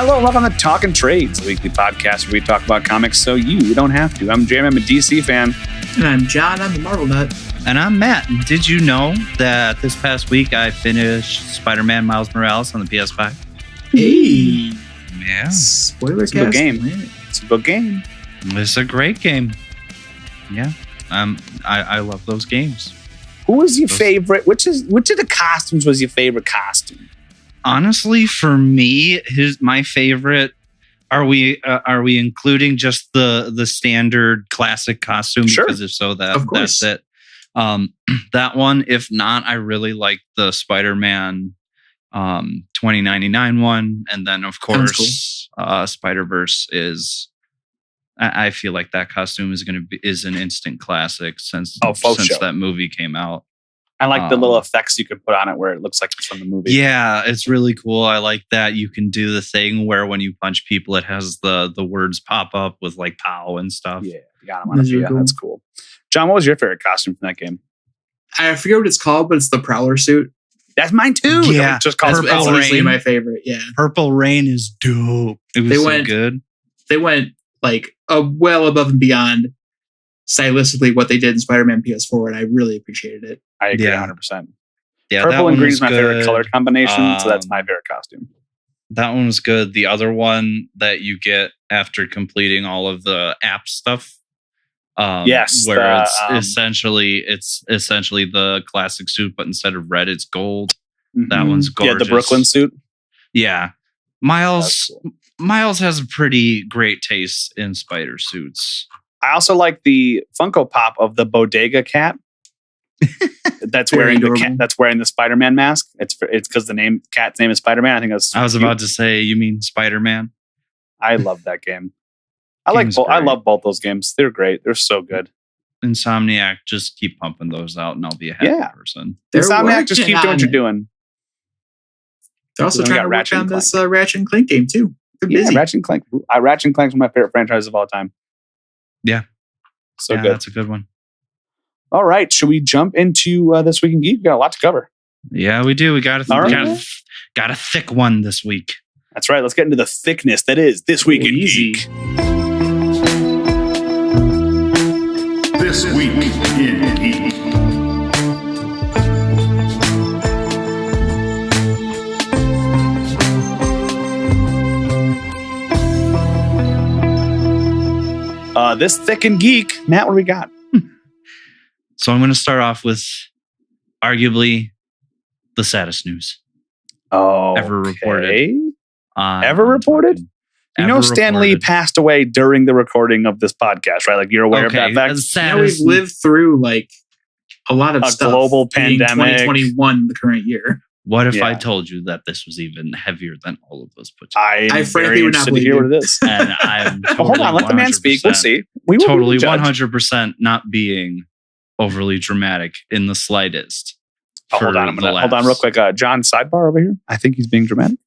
Hello and welcome to Talking Trades, a weekly podcast where we talk about comics so you don't have to. I'm Jeremy, I'm a DC fan. And I'm John, I'm the Marvel nut. And I'm Matt. Did you know that this past week I finished Spider-Man Miles Morales on the PS5? Hey! Yeah. Spoiler It's a good cast. game. It's a good game. It's a great game. Yeah. I love those games. Who was your favorite? Which of the costumes was your favorite costume? Honestly, for me, my favorite. Are we including just the standard classic costume? Sure. Because if so, that's it. That one. If not, I really like the Spider-Man 2099 one, and then of course Spider-Verse is. I feel like that costume is an instant classic since that movie came out. I like the little effects you can put on it where it looks like it's from the movie. Yeah, it's really cool. I like that you can do the thing where when you punch people, it has the words pop up with like "pow" and stuff. Yeah, you got them on it. Yeah, that's cool. John, what was your favorite costume from that game? I forget what it's called, but it's the Prowler suit. That's mine too. Yeah, just called That's honestly my favorite. Yeah, Purple Rain is dope. It was so good. They went like well above and beyond stylistically what they did in Spider-Man PS4, and I really appreciated it. I agree 100%. Yeah, purple and green is my favorite color combination, so that's my favorite costume. That one was good. The other one that you get after completing all of the app stuff, yes, where it's essentially the classic suit, but instead of red, it's gold. Mm-hmm. That one's gorgeous. Yeah, the Brooklyn suit. Yeah, Miles has a pretty great taste in spider suits. I also like the Funko Pop of the Bodega cat. That's wearing the Spider-Man mask. It's because the cat's name is Spider-Man. I think that's. I was about to say, you mean Spider-Man? I love that game. I love both those games. They're great. They're so good. Insomniac, just keep pumping those out, and I'll be a happy person. Insomniac, just keep doing what you're doing. They're also trying to work on this Ratchet and Clank game too. They're busy. Ratchet and Clank. Ratchet and Clank's one of my favorite franchises of all time. Yeah. So good. That's a good one. All right. Should we jump into This Week in Geek? We've got a lot to cover. Yeah, we do. We got a thick one this week. That's right. Let's get into the thickness that is This Week in Geek. This Week in Geek. This Thick and Geek. Matt, what do we got? So I'm going to start off with arguably the saddest news ever reported. Ever reported? Stan Lee passed away during the recording of this podcast, right? Like you're aware of that fact? We've lived through like a lot of stuff. Global pandemic. 2021, the current year. What if I told you that this was even heavier than all of those put together? I frankly would not believe to hear what it is. And I'm totally hold on, let the man speak. We'll see. We will totally 100% not being overly dramatic in the slightest. Hold on real quick. John, sidebar over here. I think he's being dramatic.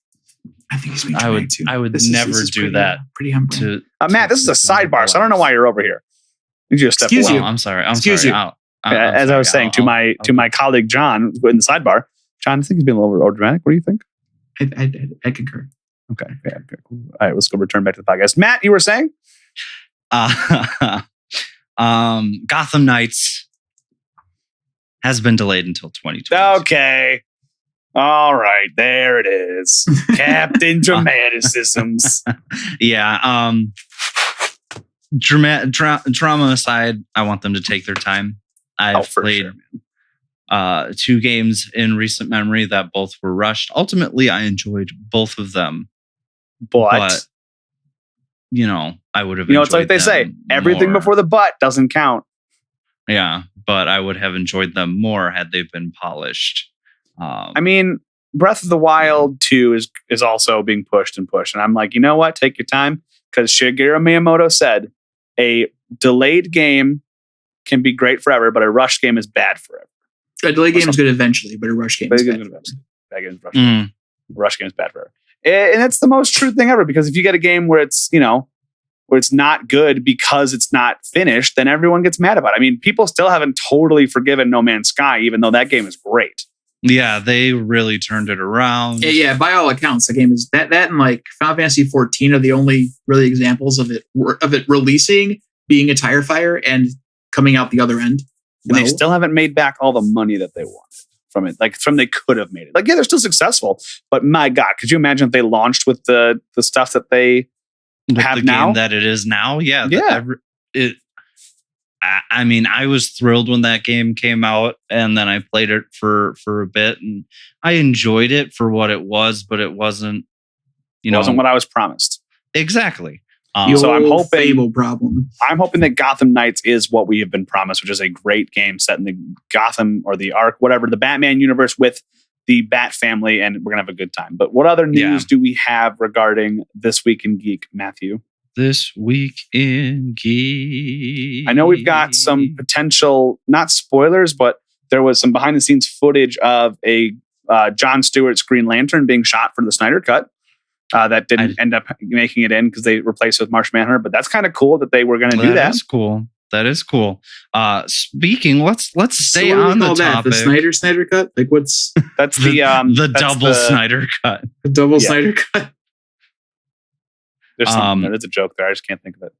I think he's being dramatic too. I would never do that. Pretty humble. Matt, this is a sidebar, so I don't know why you're over here. You just step away. I'm sorry. Excuse you. As I was saying to my colleague John in the sidebar, John, I think he's being a little over dramatic. What do you think? I concur. Okay. Yeah, okay, cool. All right, let's go return back to the podcast. Matt, you were saying? Gotham Knights has been delayed until 2020. Okay. All right. There it is. Captain Dramaticisms. Yeah. Drama aside, I want them to take their time. I've played 2 games in recent memory that both were rushed. Ultimately, I enjoyed both of them. But I would have enjoyed it's like they say, everything before the butt doesn't count. Yeah, but I would have enjoyed them more had they been polished. Breath of the Wild 2 is also being pushed. And I'm like, you know what? Take your time. Because Shigeru Miyamoto said a delayed game can be great forever, but a rushed game is bad forever. A delayed game is good eventually, but a rushed game is bad. Rush game is bad forever. And it's the most true thing ever, because if you get a game where it's, where it's not good because it's not finished, then everyone gets mad about it. People still haven't totally forgiven No Man's Sky, even though that game is great. Yeah, they really turned it around. Yeah, by all accounts, the game is that and like Final Fantasy 14 are the only really examples of it releasing, being a tire fire, and coming out the other end. And they still haven't made back all the money that they wanted from it. Like they could have made it. Like, yeah, they're still successful, but my God, could you imagine if they launched with the stuff that they have the now? Game that it is now? Yeah. Yeah. I mean, I was thrilled when that game came out, and then I played it for a bit, and I enjoyed it for what it was, but it wasn't, wasn't what I was promised. Exactly. So I'm hoping Fable problem. I'm hoping that Gotham Knights is what we have been promised, which is a great game set in the Gotham or the Ark, whatever, the Batman universe with the Bat family, and we're gonna have a good time. But what other news do we have regarding This Week in Geek, Matthew? This Week in Geek. I know we've got some potential, not spoilers, but there was some behind the scenes footage of a Jon Stewart's Green Lantern being shot for the Snyder Cut. That didn't end up making it in because they replaced it with Martian Manhunter. But that's kind of cool that they were going to do that. That is cool. That is cool. Speaking, let's stay on the topic. The Snyder Cut? Like what's that's the double Snyder Cut. The double Snyder Cut. There's a joke there. I just can't think of it.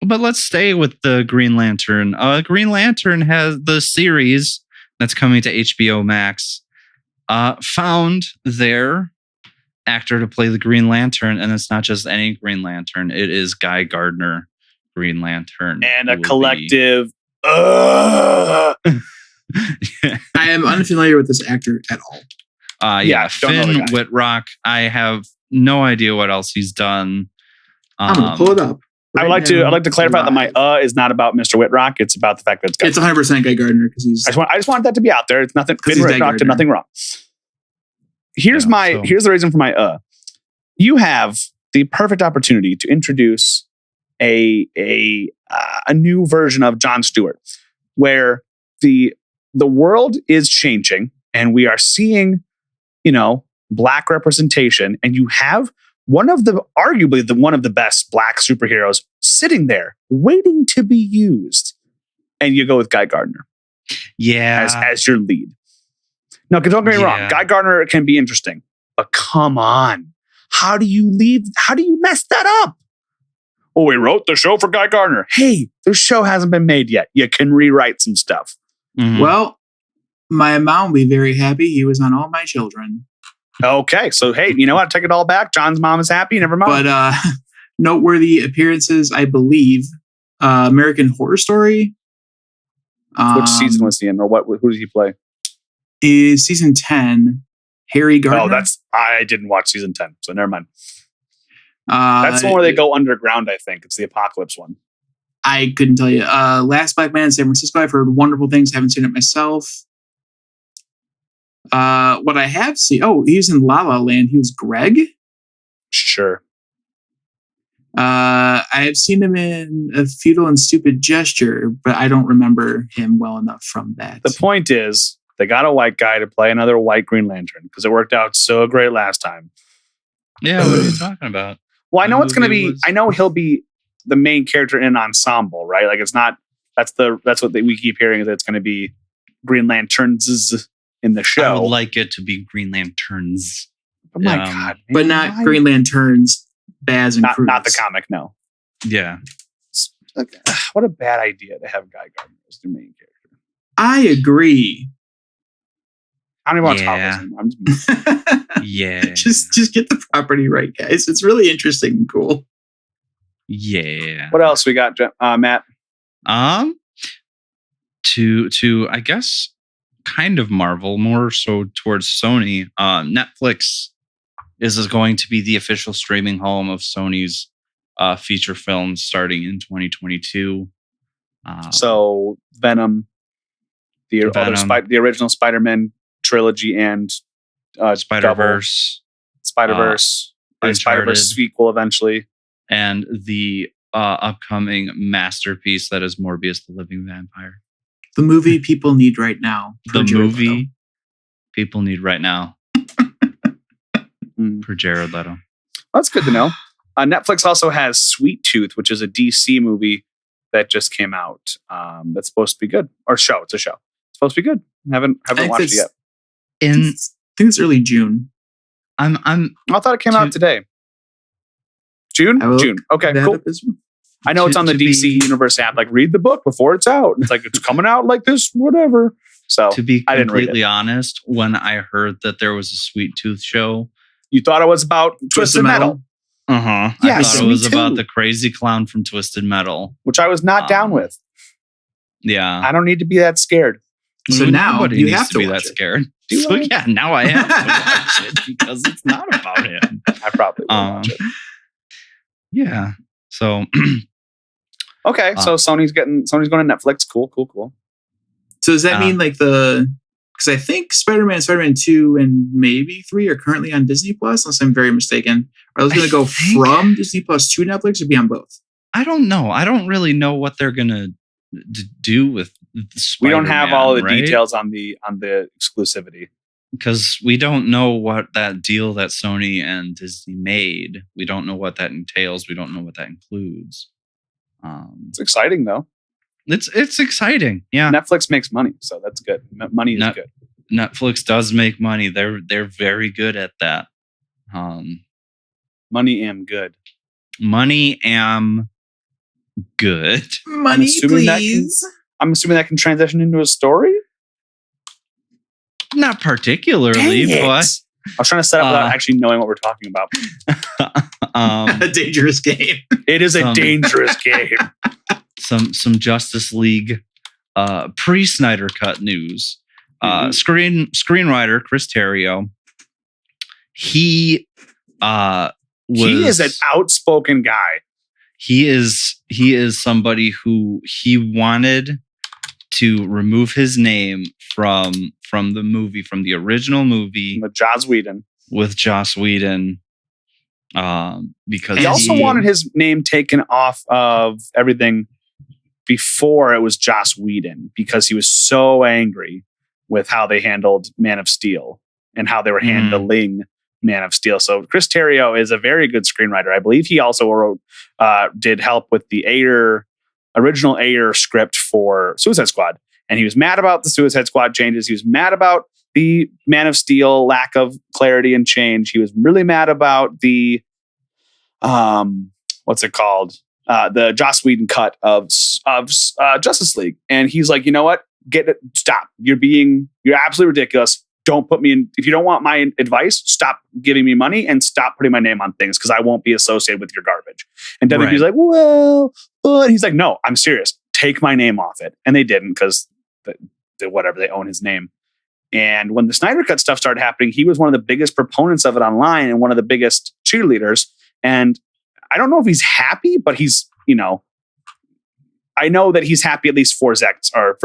But let's stay with the Green Lantern. Green Lantern has the series that's coming to HBO Max. Found their actor to play the Green Lantern, and it's not just any Green Lantern. It is Guy Gardner Green Lantern. And a collective... I am unfamiliar with this actor at all. Finn Wittrock. I have no idea what else he's done. I'm gonna pull it up. I'd like to clarify that my is not about Mr. Whitrock. It's about the fact that it's 100% Guy Gardner because he's. I just want that to be out there. It's nothing. Finn Wittrock did nothing wrong. Here's the reason for my You have the perfect opportunity to introduce a new version of Jon Stewart, where the world is changing and we are seeing, Black representation, and you have arguably one of the best Black superheroes sitting there waiting to be used, and you go with Guy Gardner, as your lead. No, don't get me wrong, Guy Gardner can be interesting, but come on, how do you mess that up? Oh, we wrote the show for Guy Gardner. Hey, the show hasn't been made yet. You can rewrite some stuff. Mm-hmm. Well, my mom will be very happy. He was on All My Children. Okay, so hey, you know what? Take it all back. John's mom is happy. Never mind. But noteworthy appearances, I believe, American Horror Story. Which season was he in, or what? Who did he play? Is season 10 Harry Gardner? Oh, I didn't watch season 10, so never mind. That's the one where they go underground. I think it's the Apocalypse one. I couldn't tell you. Last Black Man in San Francisco. I've heard wonderful things. Haven't seen it myself. What I have seen, he was in La La Land. He was Greg. Sure. I have seen him in A Futile and Stupid Gesture, but I don't remember him well enough from that. The point is, they got a white guy to play another white Green Lantern because it worked out so great last time. Yeah, what are you talking about? Well, I know it's going to be. I know he'll be the main character in an ensemble, right? Like it's not. That's what we keep hearing, is that it's going to be Green Lanterns in the show. I would like it to be Green Lanterns. Oh my God. Man, but not Green Lanterns, Baz and Cruz. Not the comic, no. Yeah. What a bad idea to have Guy Gardner as the main character. I agree. I don't even want to talk about him. Yeah. Just get the property right, guys. It's really interesting and cool. Yeah. What else we got, Matt? To I guess kind of Marvel, more so towards Sony. Netflix is going to be the official streaming home of Sony's feature films starting in 2022. So Venom, the original Spider-Man trilogy, and Spider-Verse, and Spider-Verse sequel eventually, and the upcoming masterpiece that is Morbius the Living Vampire. The movie people need right now. The movie people need right now for Jared Leto. That's good to know. Netflix also has Sweet Tooth, which is a DC movie that just came out. That's supposed to be good. Or show. It's a show. It's supposed to be good. Haven't watched it yet. In I think it's early June. I thought it came out today. June? June. Okay, cool. I know it's on the DC Universe app. Like, read the book before it's out. It's like, it's coming out like this, whatever. So, to be completely honest, when I heard that there was a Sweet Tooth show, you thought it was about Twisted Metal. Uh-huh. Yes, I thought it was about the crazy clown from Twisted Metal. Which I was not down with. Yeah. I don't need to be that scared. So now you have to be that scared. So yeah, now I have to watch it because it's not about him. I probably will watch it. Yeah. So okay, so Sony's going to Netflix. Cool. So does that mean like because I think Spider-Man 2, and maybe 3 are currently on Disney Plus, unless I'm very mistaken. Are those going to go from Disney Plus to Netflix or be on both? I don't know. I don't really know what they're going to do with Spider-Man. We don't have all the details on the exclusivity. Because we don't know what that deal that Sony and Disney made. We don't know what that entails. We don't know what that includes. It's exciting though. It's exciting. Yeah. Netflix makes money, so that's good. Money is good. Netflix does make money. They're very good at that. Money am good. Money am good. Money, please. I'm assuming that can transition into a story. Not particularly, but I was trying to set up without actually knowing what we're talking about. A dangerous game. It is a dangerous game. Some Justice League pre-Snyder Cut news. Screenwriter Chris Terrio. He is an outspoken guy. He is somebody who he wanted to remove his name from the original movie with Joss Whedon. Because he also wanted his name taken off of everything before it was Joss Whedon, because he was so angry with how they handled Man of Steel and how they were handling Man of Steel. So Chris Terrio is a very good screenwriter. I believe he also wrote, did help with the original Ayer script for Suicide Squad. And he was mad about the Suicide Squad changes. He was mad about the Man of Steel lack of clarity and change. He was really mad about the, what's it called? The Joss Whedon cut of Justice League. And he's like, you know what? Stop. You're absolutely ridiculous. Don't put me in. If you don't want my advice, stop giving me money and stop putting my name on things, because I won't be associated with your garbage. And WB's like, well, but he's like, no, I'm serious. Take my name off it. And they didn't, because they own his name. And when the Snyder Cut stuff started happening, he was one of the biggest proponents of it online and one of the biggest cheerleaders. And I don't know if he's happy, but he's, I know that he's happy at least for Zack Snyder,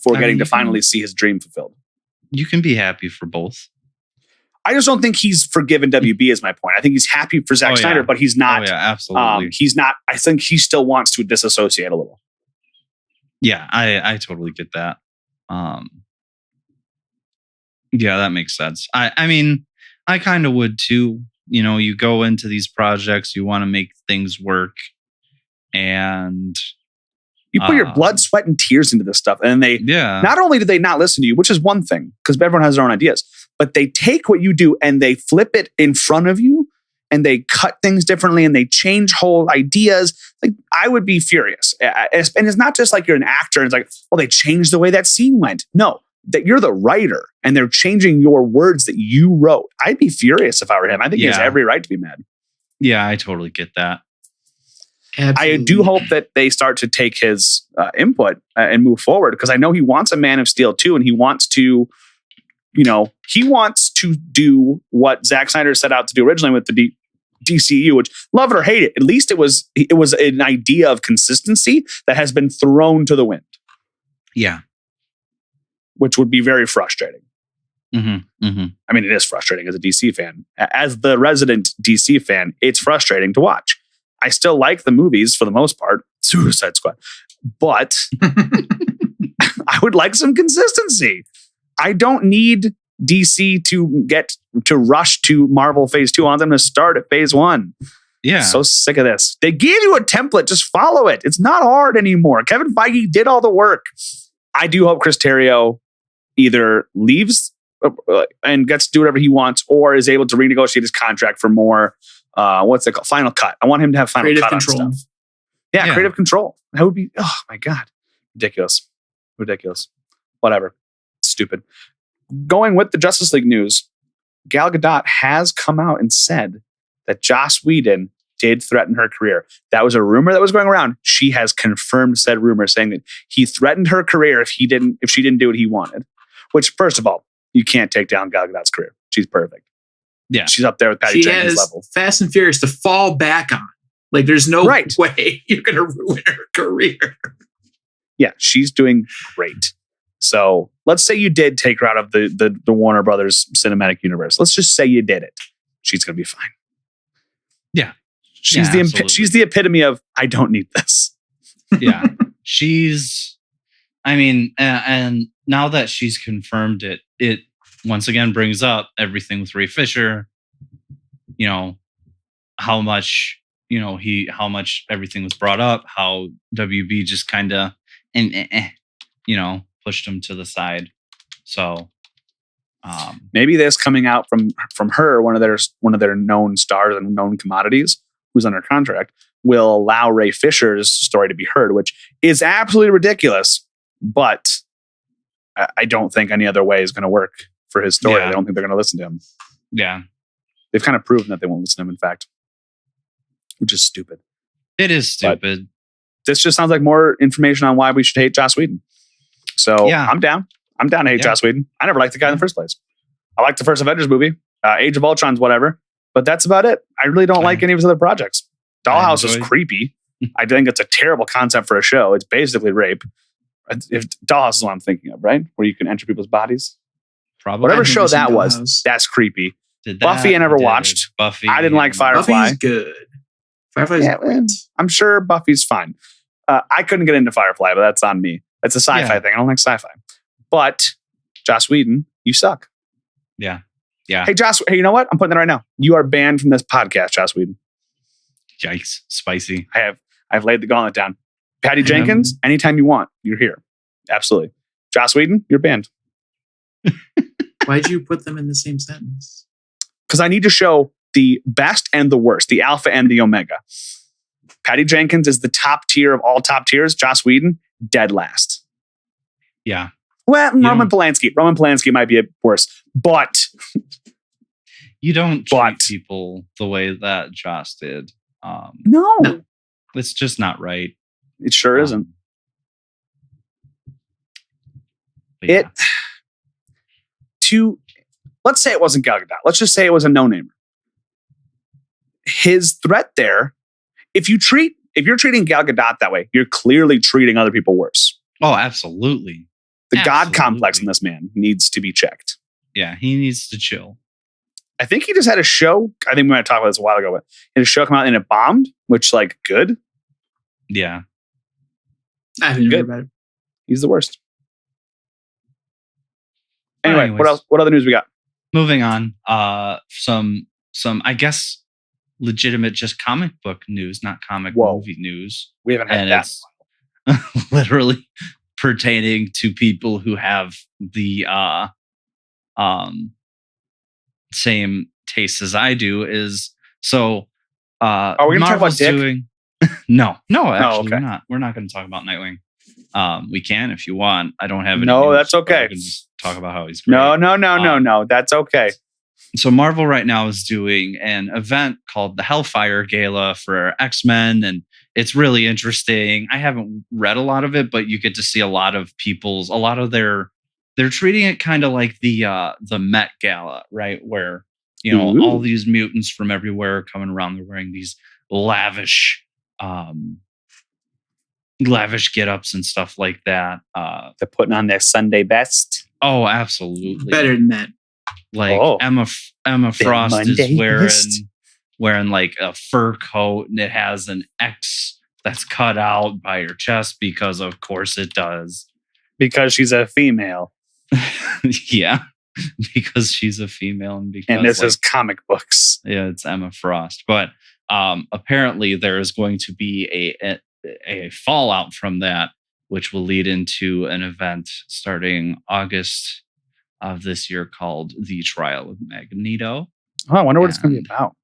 for getting to finally see his dream fulfilled. You can be happy for both. I just don't think he's forgiven WB is my point. I think he's happy for Zack Snyder, but he's not. Oh, yeah, absolutely. He's not. I think he still wants to disassociate a little. Yeah, I totally get that. Yeah, that makes sense. I mean, I kind of would too. You go into these projects, you want to make things work, and you put your blood, sweat, and tears into this stuff. And not only do they not listen to you, which is one thing, because everyone has their own ideas, but they take what you do and they flip it in front of you, and they cut things differently, and they change whole ideas. Like, I would be furious. And it's not just like you're an actor and it's like, well, they changed the way that scene went. No, that you're the writer and they're changing your words that you wrote. I'd be furious if I were him. I think he has every right to be mad. Yeah, I totally get that. Absolutely. I do hope that they start to take his input and move forward, because I know he wants a Man of Steel too, and he wants to, do what Zack Snyder set out to do originally with the DCU, which, love it or hate it, at least it was an idea of consistency that has been thrown to the wind. Yeah, which would be very frustrating. Mm-hmm, mm-hmm. I mean, it is frustrating as a DC fan. As the resident DC fan, it's frustrating to watch. I still like the movies for the most part, Suicide Squad, but I would like some consistency. I don't need DC to rush to Marvel Phase 2. I want them to start at Phase 1. Yeah. So sick of this. They gave you a template. Just follow it. It's not hard anymore. Kevin Feige did all the work. I do hope Chris Terrio either leaves and gets to do whatever he wants, or is able to renegotiate his contract for more. What's it called? Final cut. I want him to have final Creative cut control. on stuff. Yeah, creative control. That would be. Oh my god, ridiculous. Whatever. Stupid. Going with the Justice League news, Gal Gadot has come out and said that Joss Whedon did threaten her career. That was a rumor that was going around. She has confirmed said rumor, saying that he threatened her career if she didn't do what he wanted. Which, first of all, you can't take down Gal Gadot's career. She's perfect. Yeah, she's up there with Patty Jenkins level. Fast and Furious to fall back on. Like, there's no way you're going to ruin her career. Yeah, she's doing great. So let's say you did take her out of the Warner Brothers cinematic universe. Let's just say you did it. She's going to be fine. Yeah. She's the epitome of, I don't need this. Yeah. And now that she's confirmed it once again brings up everything with Ray Fisher, how much everything was brought up, how WB just kind of, pushed him to the side. So maybe this coming out from her, one of their known stars and known commodities, who's under contract, will allow Ray Fisher's story to be heard, which is absolutely ridiculous. But I don't think any other way is going to work for his story. I don't think they're going to listen to him. Yeah. They've kind of proven that they won't listen to him, in fact, which is stupid. It is stupid. But this just sounds like more information on why we should hate Joss Whedon. So I'm down. I'm down to hate Joss Whedon. I never liked the guy in the first place. I liked the first Avengers movie, Age of Ultron's whatever, but that's about it. I really don't like any of his other projects. Dollhouse is creepy. I think it's a terrible concept for a show. It's basically rape. If Dollhouse is what I'm thinking of, right? Where you can enter people's bodies. Probably. Whatever show that was, that's creepy. Buffy I never watched. Buffy. I didn't like Firefly. Buffy's good. Firefly's great. I'm sure Buffy's fine. I couldn't get into Firefly, but that's on me. It's a sci-fi thing. I don't like sci-fi. But Joss Whedon, you suck. Yeah. Hey, Joss. Hey, you know what? I'm putting it right now. You are banned from this podcast, Joss Whedon. Yikes. Spicy. I've laid the gauntlet down. Patty Jenkins, anytime you want, you're here. Absolutely. Joss Whedon, you're banned. Why'd you put them in the same sentence? Because I need to show the best and the worst, the alpha and the omega. Patty Jenkins is the top tier of all top tiers. Joss Whedon, dead last. Yeah. Well, Roman Polanski might be worse, but you don't treat people the way that Joss did. No. It's just not right. It sure isn't. Let's say it wasn't Gal Gadot. Let's just say it was a no-namer. His threat there, if you're treating Gal Gadot that way, you're clearly treating other people worse. Oh, absolutely. The God complex in this man needs to be checked. Yeah, he needs to chill. I think he just had a show. I think we might have talked about this a while ago, but he had a show come out and it bombed, which, good. Yeah. I haven't heard about it. He's the worst. Anyway, what else? What other news we got? Moving on. Some I guess legitimate just comic book news, not comic movie news. We haven't had that. It's literally pertaining to people who have the same taste as I do. Are we going to talk about Dick? No, actually, we're not. We're not going to talk about Nightwing. We can if you want. I don't have any. No, that's okay. We can just talk about how he's great. No. That's okay. So Marvel right now is doing an event called the Hellfire Gala for X-Men, and it's really interesting. I haven't read a lot of it, but you get to see a lot of they're treating it kind of like the Met Gala, right? Where, all these mutants from everywhere are coming around. They're wearing these lavish get-ups and stuff like that. They're putting on their Sunday best. Oh, absolutely. Better than that. Emma Frost is wearing like a fur coat, and it has an X that's cut out by her chest because of course it does. Because she's a female. Yeah. Because she's a female and this is comic books. Yeah, it's Emma Frost. But apparently there is going to be a fallout from that which will lead into an event starting August of this year called The Trial of Magneto. Oh, I wonder what it's going to be about.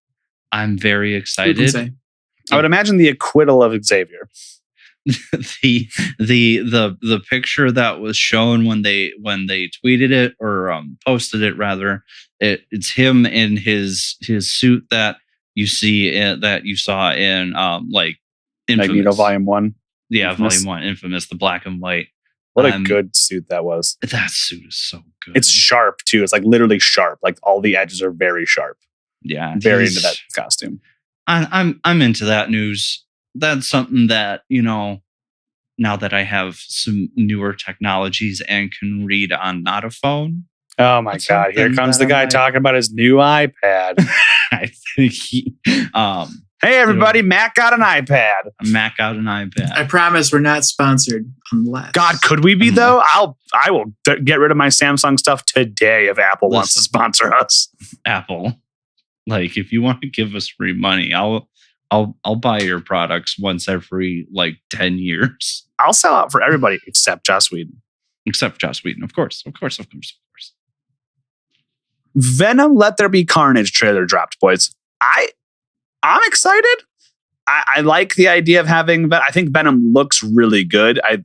I'm very excited. I would imagine the acquittal of Xavier. the picture that was shown when they tweeted it or posted it rather, it's him in his suit that you saw in like Infamous. Magneto Volume 1. Yeah, Infamous. Volume 1, Infamous, the black and white. What a good suit that was. That suit is so good. It's sharp too. It's like literally sharp. Like all the edges are very sharp. Yeah, very into that costume. I'm into that news. That's something that, now that I have some newer technologies and can read on not a phone. Oh my God. Here comes the guy talking about his new iPad. I think hey everybody, Mac got an iPad. Mac got an iPad. I promise we're not sponsored unless. God, could we be though? I will get rid of my Samsung stuff today if Apple wants to sponsor us. Apple. Like, if you want to give us free money, I'll buy your products once every 10 years. I'll sell out for everybody except Joss Whedon. Except Joss Whedon, of course. Venom Let There Be Carnage trailer dropped, boys. I'm excited. I like the idea of having. I think Venom looks really good. I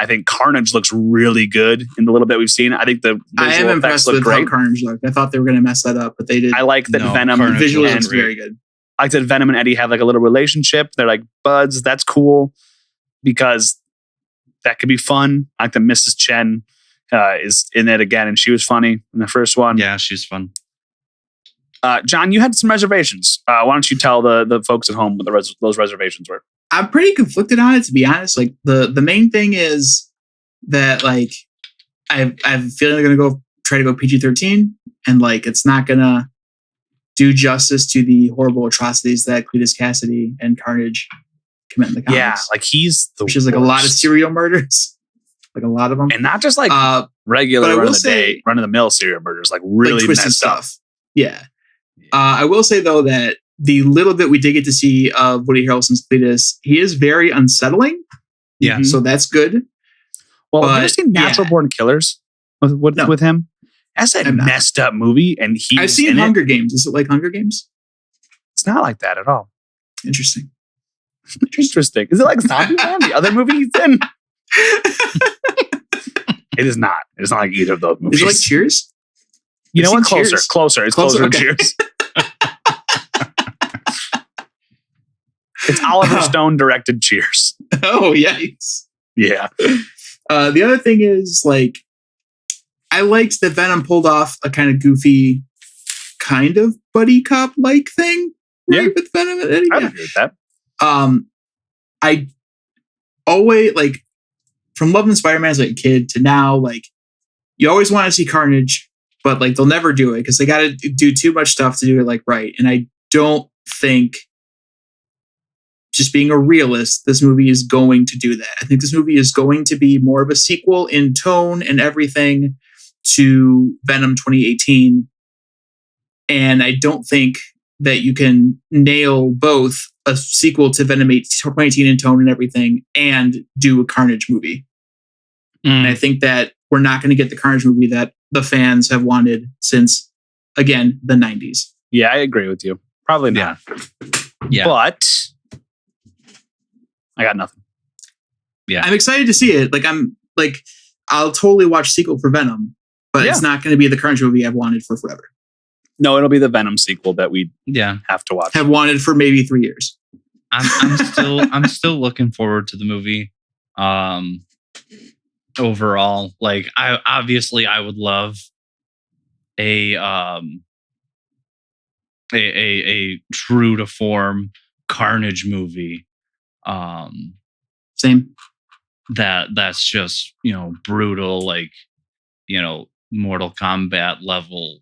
think Carnage looks really good in the little bit we've seen. I think the I am impressed with how Carnage looked. I thought they were going to mess that up, but they did. I like that Venom visually looks very good. I like that Venom and Eddie have like a little relationship. They're like buds. That's cool because that could be fun. I like that Mrs. Chen is in it again, and she was funny in the first one. Yeah, she's fun. John, you had some reservations. Why don't you tell the folks at home what those reservations were? I'm pretty conflicted on it, to be honest. Like the main thing is that I have a feeling they're going to try to go PG-13, and it's not going to do justice to the horrible atrocities that Cletus Cassidy and Carnage commit in the comics. Yeah, he's the which is a lot of serial murders, a lot of them, and not just regular run of the mill serial murders, really twisted messed stuff. Up. Yeah. I will say though that the little bit we did get to see of Woody Harrelson's Cletus, he is very unsettling. Yeah, so that's good. Well, have you seen Natural Born Killers with him? That's a messed up movie, and I've seen Hunger Games. Is it like Hunger Games? It's not like that at all. Interesting. Interesting. Is it like Zombieland, the other movie he's in? It is not. It's not like either of those movies. Is it like Cheers? You know what? Closer. It's closer than okay. Cheers. It's Oliver Stone directed Cheers. Oh, yikes. Yeah. The other thing is, I liked that Venom pulled off a kind of goofy, kind of buddy cop-like thing. Right, with Venom and Eddie. I would agree with that. I always, from loving Spider-Man as a kid to now, you always want to see Carnage, but they'll never do it because they got to do too much stuff to do it right. And I don't think, just being a realist, this movie is going to do that. I think this movie is going to be more of a sequel in tone and everything to Venom 2018. And I don't think that you can nail both a sequel to Venom 2018 in tone and everything and do a Carnage movie. And I think that we're not going to get the Carnage movie that the fans have wanted since, again, the 90s. Yeah, I agree with you. Probably not. Yeah. But I got nothing. Yeah. I'm excited to see it. I'll totally watch sequel for Venom, but it's not going to be the Carnage movie I've wanted for forever. No, it'll be the Venom sequel that we have to watch. Have wanted for maybe 3 years. I'm still looking forward to the movie. Overall, I would love a true to form Carnage movie. Same. That's just brutal, Mortal Kombat level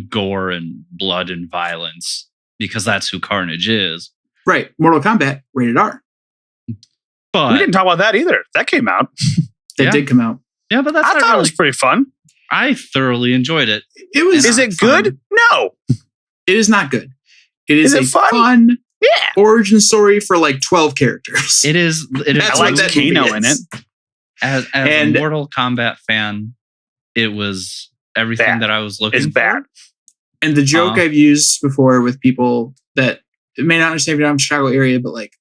gore and blood and violence, because that's who Carnage is. Right. Mortal Kombat, rated R. But we didn't talk about that either. That came out. It did come out. Yeah, but I thought it was pretty fun. I thoroughly enjoyed it. It was. Is it good? No. It is not good. It is it a fun origin story for like 12 characters. It is. I like Kano in it. As a Mortal Kombat fan, it was everything that I was looking for. Bad. And the joke I've used before with people that may not understand if you're not in the Chicago area, but like,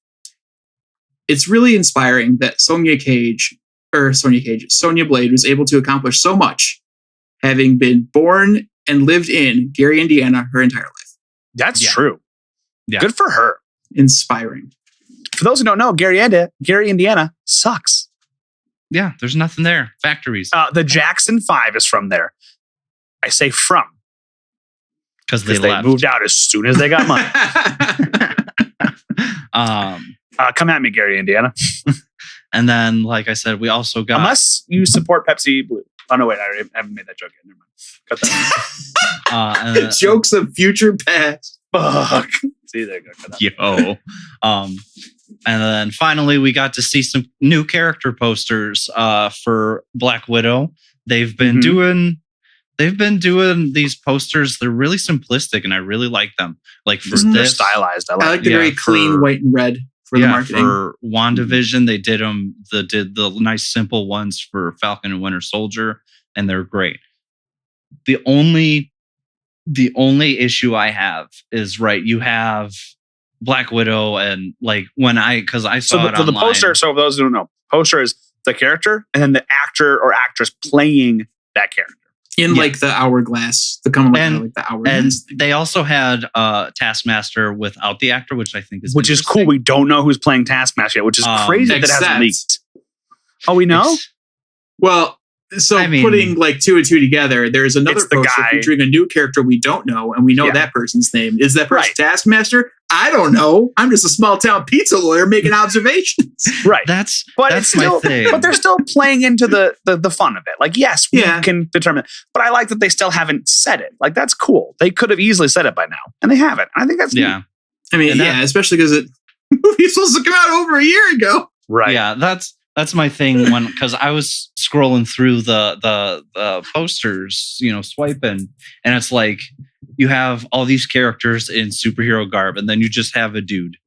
it's really inspiring that Sonya Blade was able to accomplish so much, having been born and lived in Gary, Indiana, her entire life. That's true. Yeah. Good for her. Inspiring. For those who don't know, Gary, Indiana sucks. Yeah, there's nothing there. Factories. The Jackson 5 is from there. I say from. Because they moved out as soon as they got money. Come at me, Gary, Indiana. And then, like I said, we also got... Unless you support Pepsi Blue. Oh, no, wait. I haven't made that joke yet. Never mind. Cut that. Jokes of future past. Fuck. See, there you go. Yo. And then finally, we got to see some new character posters for Black Widow. They've been doing these posters. They're really simplistic, and I really like them. Like for they're stylized. I like the very clean white and red for the marketing. For WandaVision, they did the nice simple ones for Falcon and Winter Soldier, and they're great. The only issue I have is you have Black Widow, and like because I saw it online. The poster. So for those who don't know, poster is the character and then the actor or actress playing that character in like the hourglass, the hourglass. And they also had Taskmaster without the actor, which I think is cool. We don't know who's playing Taskmaster yet, which is crazy that it hasn't leaked. Oh, we know. Putting like two and two together, there's another poster featuring a new character we don't know, and we know that person's name. Is that person Taskmaster? I don't know. I'm just a small town pizza lawyer making observations. Right. That's my thing. But they're still playing into the fun of it. Like, yes, we can determine it. But I like that they still haven't said it. Like, that's cool. They could have easily said it by now, and they haven't. I think that's neat. I mean, especially because the movie's supposed to come out over a year ago. Right. Yeah, that's my thing because I was scrolling through the posters, swiping, and it's like you have all these characters in superhero garb, and then you just have a dude.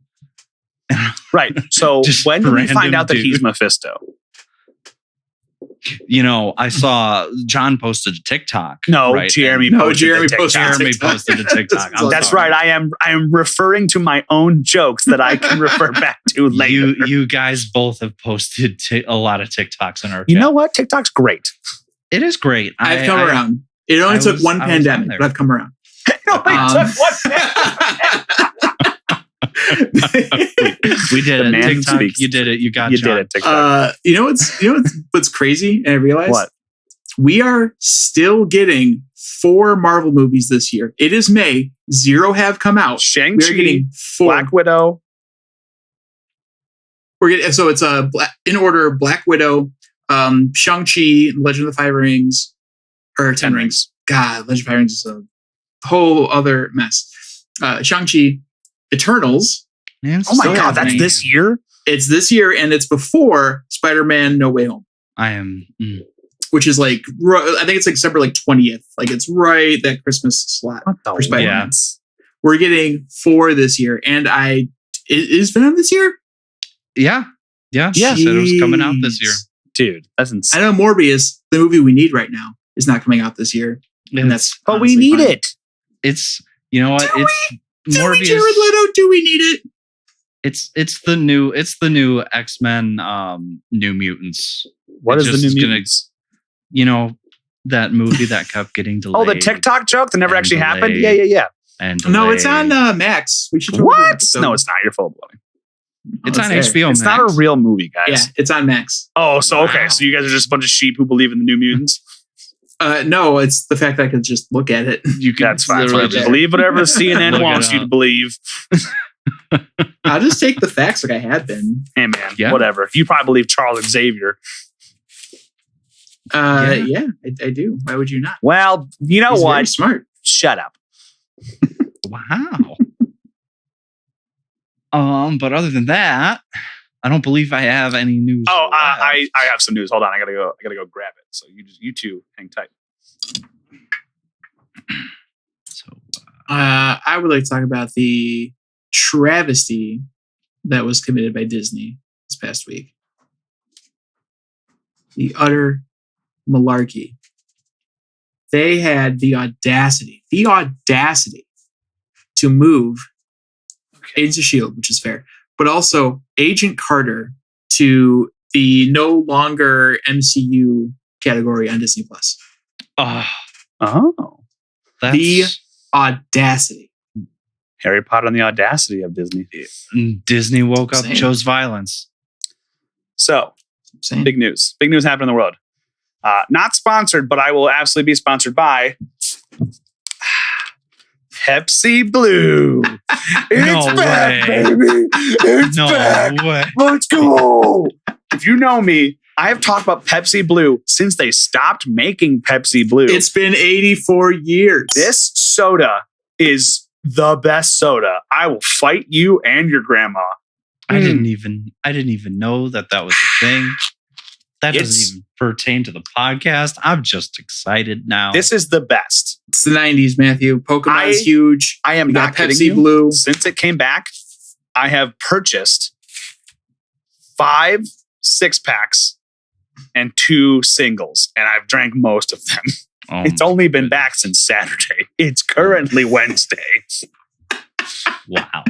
Right. So when did we find out that he's Mephisto? I saw John posted a TikTok. No, Jeremy posted a TikTok. That's right. I am referring to my own jokes that I can refer back to later. You guys both have posted a lot of TikToks in our chat. You know what? TikTok's great. It is great. I've come around. It only took one pandemic, but I've come around. It only took one pandemic. we did it. TikTok, you did it. You got it. TikTok. You know what's crazy? And I realized what? We are still getting 4 Marvel movies this year. It is May. 0 have come out. Shang-Chi, we're getting 4. Black Widow. We're getting it's in order: Black Widow, Shang-Chi, Legend of the 5 Rings, or 10 Rings. God, Legend of the 5 Rings is a whole other mess. Shang-Chi. Eternals. Oh my God, that's this year? It's this year, and it's before Spider-Man No Way Home. Which is like, I think it's like December 20th. Like, it's right that Christmas slot for Spider-Man. We're getting 4 this year, and is Venom this year? Yeah. She said it was coming out this year. Dude, that's insane. I know Morbius, the movie we need right now, is not coming out this year. And that's but we need it. It's, you know what? Morbius. Jared Leto, do we need it? It's the new X-Men New Mutants. What is the New Mutants? That movie that kept getting delayed. Oh, the TikTok joke that never actually happened? Yeah. And no, it's on Max. We should what? No, it's not. You're full of blowing. It's on HBO Max. It's not a real movie, guys. Yeah, it's on Max. Oh, so okay. So you guys are just a bunch of sheep who believe in the New Mutants? No, it's the fact that I could just look at it. That's fine. Believe whatever CNN wants you to believe. I'll just take the facts like I had been. Hey, man, whatever. You probably believe Charles Xavier. Yeah, I do. Why would you not? Well, you know what? Very smart. Shut up. Wow. But other than that, I don't believe I have any news. Oh, I have some news. Hold on, I gotta go grab it. So you two hang tight. So I would like to talk about the travesty that was committed by Disney this past week. The utter malarkey. They had the audacity to move Agents of S.H.I.E.L.D., which is fair, but also Agent Carter to the no longer MCU category on Disney+. Oh. The audacity. Harry Potter and the audacity of Disney. Disney woke up and chose violence. So, big news. Big news happened in the world. Not sponsored, but I will absolutely be sponsored by Pepsi Blue. It's back, baby. It's back. Way. Let's go. If you know me, I have talked about Pepsi Blue since they stopped making Pepsi Blue. It's been 84 years. This soda is the best soda. I will fight you and your grandma. I didn't even know that was a thing. That doesn't even pertain to the podcast. I'm just excited now. This is the best. It's the 90s, Matthew. Pokemon's huge. I am not kidding Pepsi you. Blue. Since it came back, I have purchased 5 6-packs and 2 singles, and I've drank most of them. It's only been back since Saturday. It's currently Wednesday. Wow.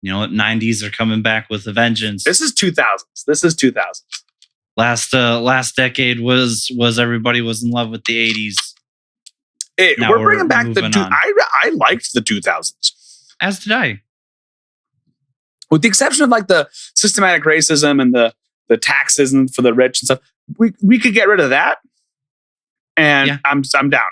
You know what? 90s are coming back with a vengeance. This is 2000s. Last decade was everybody was in love with the 80s. We're bringing back I liked the 2000s. As did I. With the exception of like the systematic racism and the taxes and for the rich and stuff. We could get rid of that. And I'm down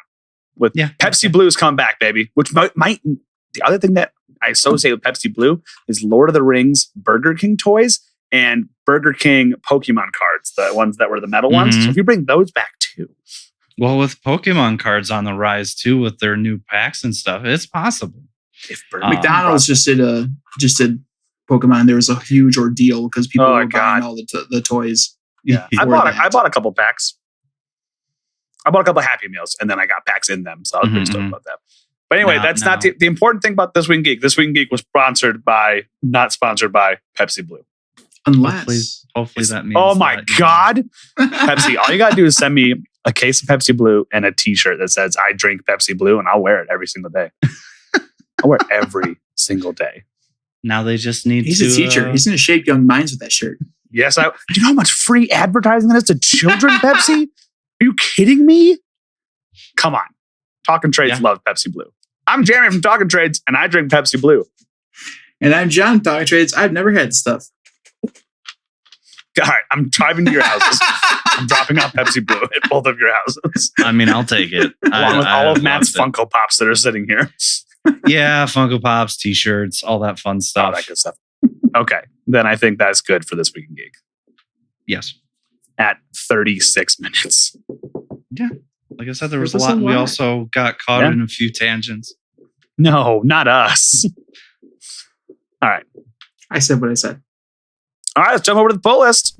with Pepsi Blue's come back, baby. Which might the other thing that I associate with Pepsi Blue is Lord of the Rings Burger King toys and Burger King Pokemon cards, the ones that were the metal ones. So if you bring those back too. Well, with Pokemon cards on the rise too, with their new packs and stuff, it's possible. If McDonald's just did Pokemon, there was a huge ordeal because people were buying all the toys. Yeah, I bought a couple packs. I bought a couple of Happy Meals, and then I got packs in them, so I was pretty stoked about that. But anyway, that's not the important thing about This Week in Geek. This Week in Geek was not sponsored by Pepsi Blue. Unless, hopefully that means. Oh my God, Pepsi! All you gotta do is send me a case of Pepsi Blue and a T-shirt that says "I drink Pepsi Blue," and I'll wear it every single day. I'll wear it every single day. Now they just need. He's a teacher. He's gonna shape young minds with that shirt. Yes, do you know how much free advertising that is to children? Pepsi? Are you kidding me? Come on. Talking Trades love Pepsi Blue. I'm Jeremy from Talking Trades, and I drink Pepsi Blue. And I'm John from Talking Trades. I've never had stuff. All right, I'm driving to your houses. I'm dropping off Pepsi Blue at both of your houses. I mean, I'll take it. Along with all of Matt's Funko Pops that are sitting here. Yeah, Funko Pops, T-shirts, all that fun stuff. All that good stuff. Okay, then I think that's good for This Week in Geek. Yes. At 36 minutes. Yeah. Like I said, there was a lot. We also got caught in a few tangents. No, not us. All right. I said what I said. All right, let's jump over to the pull list.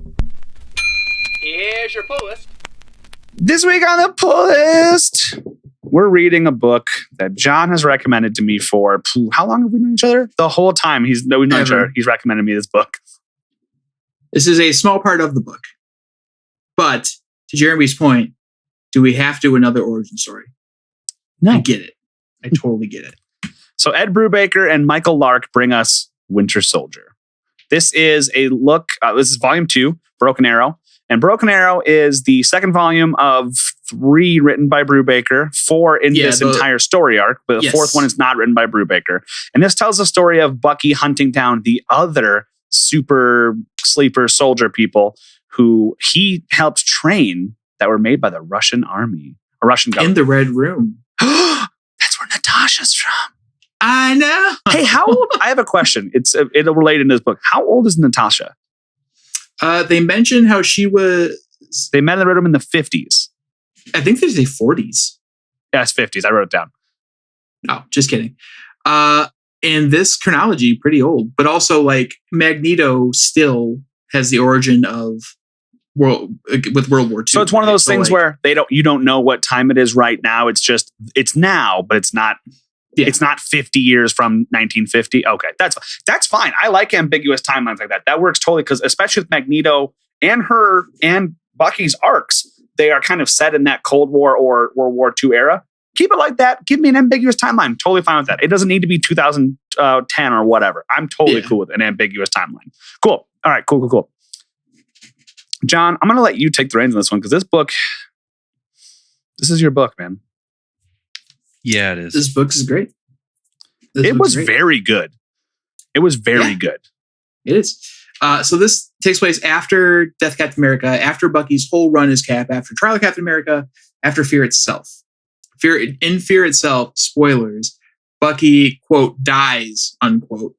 Here's your pull list. This week on the pull list, we're reading a book that John has recommended to me for how long have we known each other? The whole time we've known each other. He's recommended me this book. This is a small part of the book. But to Jeremy's point, do we have to do another origin story? No. I get it. I totally get it. So Ed Brubaker and Michael Lark bring us Winter Soldier. This is a look. This is volume 2, Broken Arrow. And Broken Arrow is the second volume of 3 written by Brubaker, 4 in this entire story arc. But the fourth one is not written by Brubaker. And this tells the story of Bucky hunting down the other super sleeper soldier people who he helped train that were made by the Russian army, a Russian government. In the Red Room. That's where Natasha's from. I know. Hey, how old? I have a question. It'll relate in this book. How old is Natasha? They mentioned how she was. They met in the Red Room in the 50s. I think they say 40s. Yeah, it's 50s. I wrote it down. Oh, just kidding. In this chronology, pretty old, but also like Magneto still has the origin of World War II. So it's one of those things where you don't know what time it is right now. It's now, but it's not It's not 50 years from 1950. Okay, that's fine. I like ambiguous timelines like that. That works totally, because especially with Magneto and her and Bucky's arcs, they are kind of set in that Cold War or World War II era. Keep it like that. Give me an ambiguous timeline. Totally fine with that. It doesn't need to be 2010 or whatever. I'm totally cool with an ambiguous timeline. Cool. All right, cool. John, I'm going to let you take the reins on this one, because this is your book, man. Yeah, it is. This book is great. It was very good. It was very good. It is. So this takes place after Death Captain America, after Bucky's whole run as Cap, after Trial of Captain America, after Fear itself. In Fear itself, spoilers, Bucky, quote, dies, unquote.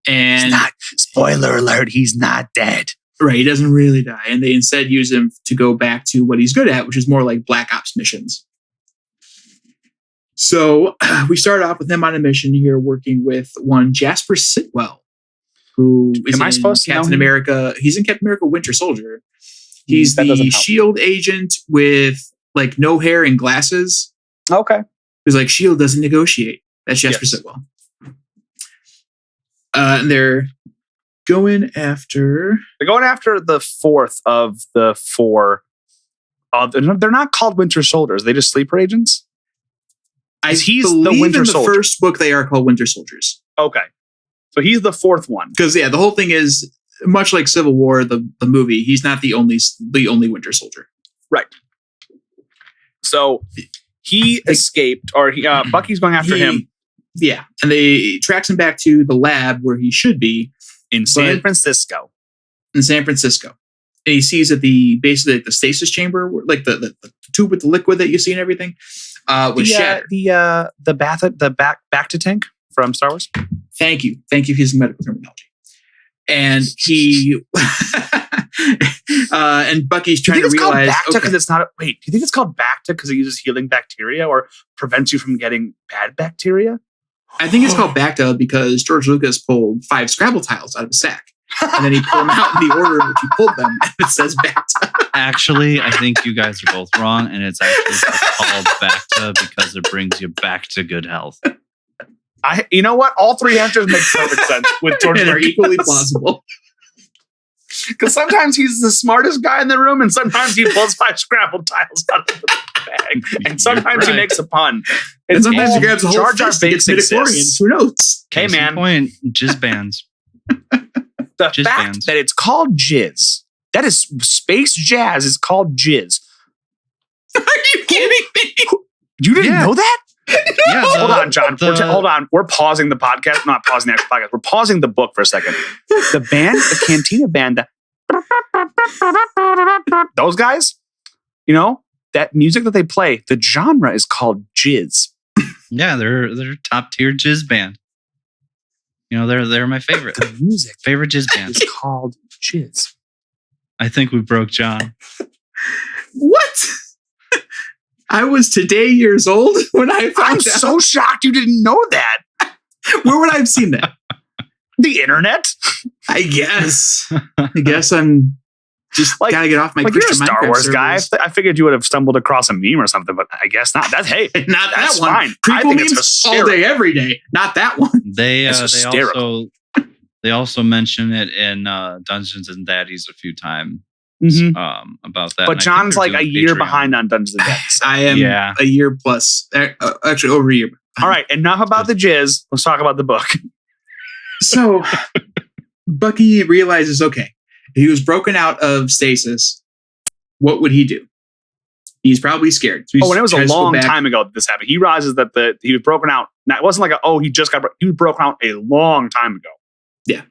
And spoiler alert, he's not dead. Right, he doesn't really die. And they instead use him to go back to what he's good at, which is more like Black Ops missions. So we start off with him on a mission here, working with one Jasper Sitwell, who is in Captain America. He's in Captain America Winter Soldier. He's the SHIELD agent with like no hair and glasses. Okay. Who's like, SHIELD doesn't negotiate. That's Jasper Sitwell. And they're going after the fourth of the four. They're not called Winter Soldiers. They just sleeper agents. He's the Winter Soldier. The first book they are called Winter Soldiers. Okay, so he's the fourth one. Because the whole thing is much like Civil War, the movie. He's not the only Winter Soldier. Right. So he escaped, or Bucky's going after him. Yeah, and they tracks him back to the lab where he should be in San Francisco. And he sees that basically the stasis chamber, like the tube with the liquid that you see and everything, was shattered. The back to tank from Star Wars. Thank you. He's medical terminology. And he and Bucky's trying to realize. Because it's not. Wait, do you think it's called Bacta because it uses healing bacteria or prevents you from getting bad bacteria? I think it's called Bacta because George Lucas pulled 5 Scrabble tiles out of a sack. And then he pulled them out in the order in which he pulled them, and it says Bacta. Actually, I think you guys are both wrong, and it's actually called Bacta because it brings you back to good health. You know what? All 3 answers make perfect sense with George Lucas. They're equally plausible. Because sometimes he's the smartest guy in the room, and sometimes he pulls 5 Scrabble tiles out of the bag, and sometimes he makes a pun. And sometimes he grabs a whole fist to get midichlorians. Who knows? Hey, man. Point, jizz bands. The fact that it's called jizz, that is space jazz, is called jizz. Are you kidding me? You didn't know that? Yeah. Hold on, John. Hold on. We're pausing the podcast. Not pausing the actual podcast. We're pausing the book for a second. The band, the Cantina band, those guys, that music that they play, the genre is called jizz. Yeah, they're top tier jizz band. They're my favorite. The music favorite jizz band is called jizz. I think we broke John. What? I was today years old when I found out. I'm so shocked you didn't know that. Where would I have seen that? The internet? I guess I'm just gotta get off my Christian you're a Star Wars guy. I figured you would have stumbled across a meme or something, but I guess not. That's not that's that one. Fine. I think it's all day, every day. Not that one. They also mention it in Dungeons and Daddies a few times. About that. But John's like a year behind on Dungeons and Daddies. I am a year plus. Actually, over a year. All right, enough about the jizz. Let's talk about the book. So, Bucky realizes, okay, if he was broken out of stasis, what would he do? He's probably scared. So and it was a long time ago that this happened. He realizes that he was broken out. Now, it wasn't like he just got broken. He was broken out a long time ago. Yeah.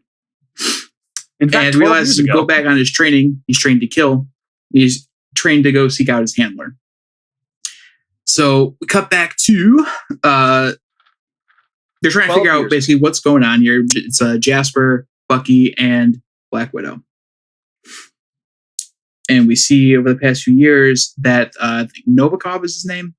In fact, and realizes to go back on his training. He's trained to kill. He's trained to go seek out his handler. So we cut back to they're trying to figure out basically what's going on here. It's Jasper, Bucky, and Black Widow. And we see over the past few years that Novikov is his name.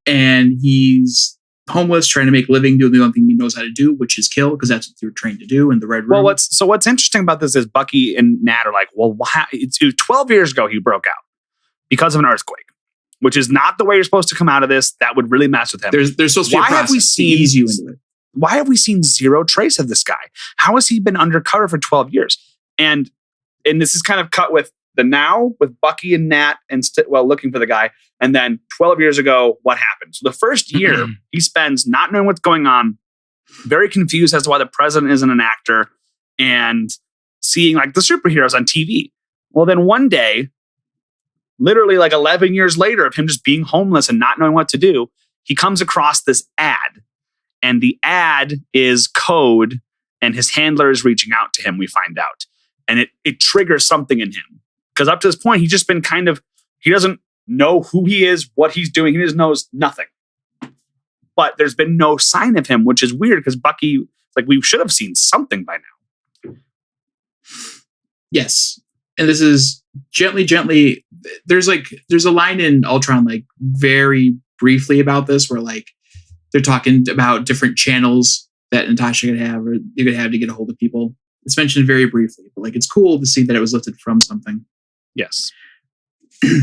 And he's homeless, trying to make a living, doing the only thing he knows how to do, which is kill, because that's what you're trained to do in the Red Room. Well, what's interesting about this is Bucky and Nat are like, well, it's 12 years ago he broke out because of an earthquake. which is not the way you're supposed to come out of this. That would really mess with him. There's supposed to be a process to ease you into it. Why have we seen zero trace of this guy? How has he been undercover for 12 years? And this is kind of cut with the now, with Bucky and Nat, and looking for the guy. And then 12 years ago, what happened? So the first year, he spends not knowing what's going on, very confused as to why the president isn't an actor, and seeing like the superheroes on TV. Well, then one day, literally like 11 years later of him just being homeless and not knowing what to do, he comes across this ad. And the ad is code, and his handler is reaching out to him, we find out. And it triggers something in him. Because up to this point, he's just been he doesn't know who he is, what he's doing. He just knows nothing. But there's been no sign of him, which is weird because Bucky, like, we should have seen something by now. Yes. And this is gently. There's a line in Ultron, like, very briefly about this where, like, they're talking about different channels that Natasha could have, or you could have to get a hold of people. It's mentioned very briefly, but like, it's cool to see that it was lifted from something. Yes.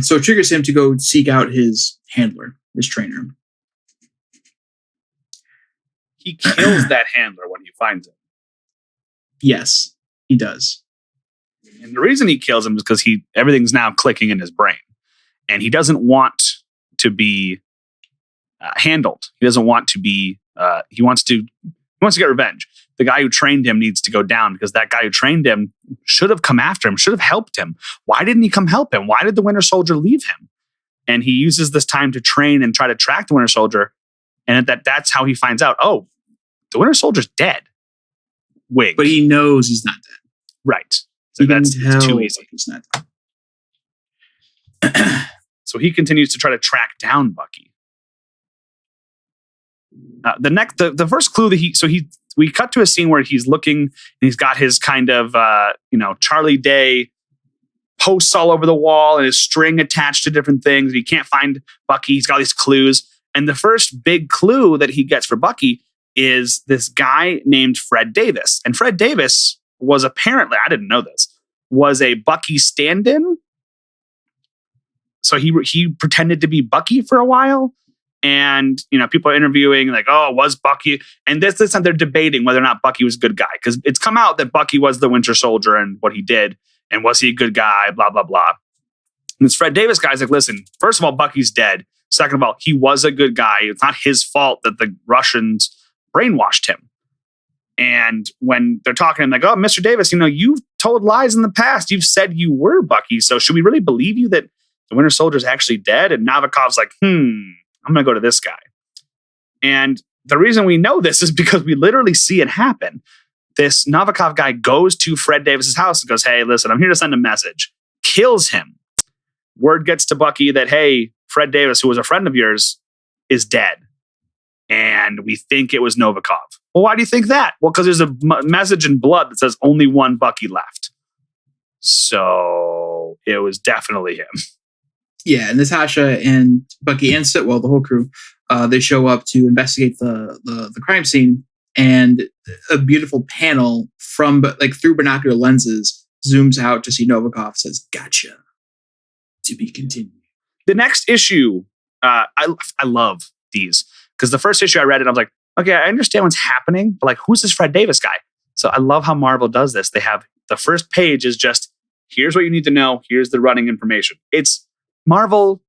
So it triggers him to go seek out his handler, his trainer. He kills that handler when he finds him. Yes, he does. And the reason he kills him is because everything's now clicking in his brain. And he doesn't want to be handled. He doesn't want to be, he wants to get revenge. The guy who trained him needs to go down because that guy who trained him should have come after him, should have helped him. Why didn't he come help him? Why did the Winter Soldier leave him? And he uses this time to train and try to track the Winter Soldier. And that's how he finds out, oh, the Winter Soldier's dead. Wink. But he knows he's not dead. Right. So it's too easy. He's not dead. So he continues to try to track down Bucky. The first clue that we cut to a scene where he's looking and he's got his kind of Charlie Day posts all over the wall and his string attached to different things. He can't find Bucky. He's got these clues, and the first big clue that he gets for Bucky is this guy named Fred Davis. And Fred Davis was apparently, I didn't know this, was a Bucky stand-in. So he pretended to be Bucky for a while. And, people are interviewing like, oh, was Bucky? And this time they're debating whether or not Bucky was a good guy. Because it's come out that Bucky was the Winter Soldier and what he did. And was he a good guy? Blah, blah, blah. And this Fred Davis guy's like, listen, first of all, Bucky's dead. Second of all, he was a good guy. It's not his fault that the Russians brainwashed him. And when they're talking, I'm like, oh, Mr. Davis, you've told lies in the past. You've said you were Bucky. So should we really believe you that the Winter Soldier's actually dead? And Novikov's like, I'm going to go to this guy. And the reason we know this is because we literally see it happen. This Novikov guy goes to Fred Davis's house and goes, hey, listen, I'm here to send a message. Kills him. Word gets to Bucky that, hey, Fred Davis, who was a friend of yours, is dead. And we think it was Novikov. Well, why do you think that? Well, because there's a message in blood that says only one Bucky left. So it was definitely him. Yeah, Natasha and Bucky and Sitwell, the whole crew, they show up to investigate the crime scene, and a beautiful panel from through binocular lenses zooms out to see Novikov, says, "Gotcha. To be continued." The next issue, I love these because the first issue I read it, I was like, okay, I understand what's happening, but who's this Fred Davis guy? So I love how Marvel does this. They have the first page is just, here's what you need to know. Here's the running information. It's Marvel,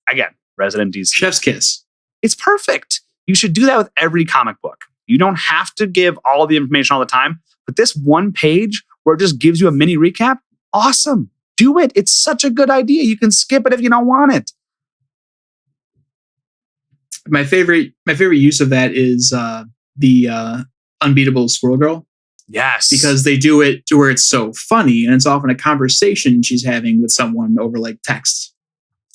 again, Resident DC. Chef's kiss. It's perfect. You should do that with every comic book. You don't have to give all the information all the time, but this one page where it just gives you a mini recap, awesome. Do it. It's such a good idea. You can skip it if you don't want it. My favorite use of that is the Unbeatable Squirrel Girl. Yes. Because they do it to where it's so funny, and it's often a conversation she's having with someone over text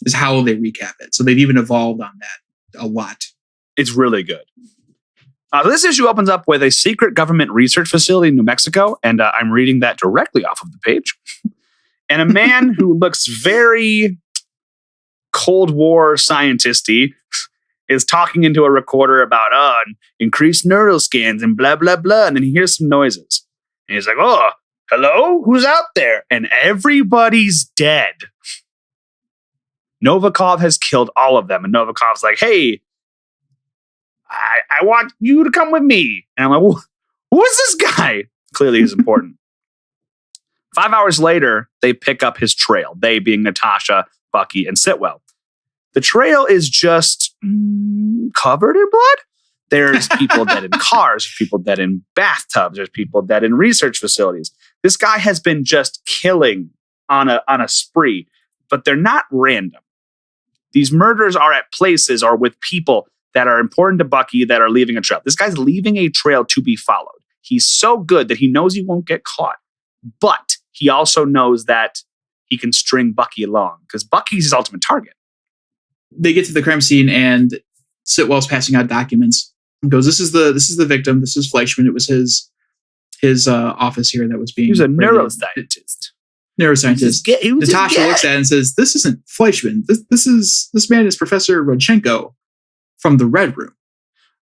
is how they recap it. So they've even evolved on that a lot. It's really good. This issue opens up with a secret government research facility in New Mexico, and I'm reading that directly off of the page. And a man who looks very Cold War scientist-y is talking into a recorder about increased neural scans and blah, blah, blah. And then he hears some noises. And he's like, oh, hello? Who's out there? And everybody's dead. Novikov has killed all of them. And Novikov's like, hey, I want you to come with me. And I'm like, who is this guy? Clearly he's important. 5 hours later, they pick up his trail. They being Natasha, Bucky, and Sitwell. The trail is just covered in blood. There's people dead in cars. There's people dead in bathtubs. There's people dead in research facilities. This guy has been just killing on a spree, but they're not random. These murders are at places or with people that are important to Bucky that are leaving a trail. This guy's leaving a trail to be followed. He's so good that he knows he won't get caught, but he also knows that he can string Bucky along because Bucky's his ultimate target. They get to the crime scene and Sitwell's passing out documents. He goes, "This is the victim. This is Fleischman. It was his office here that was being." He was a raided." Neuroscientist. Natasha looks at it and says, "This isn't Fleischman. This man is Professor Rodchenko from the Red Room."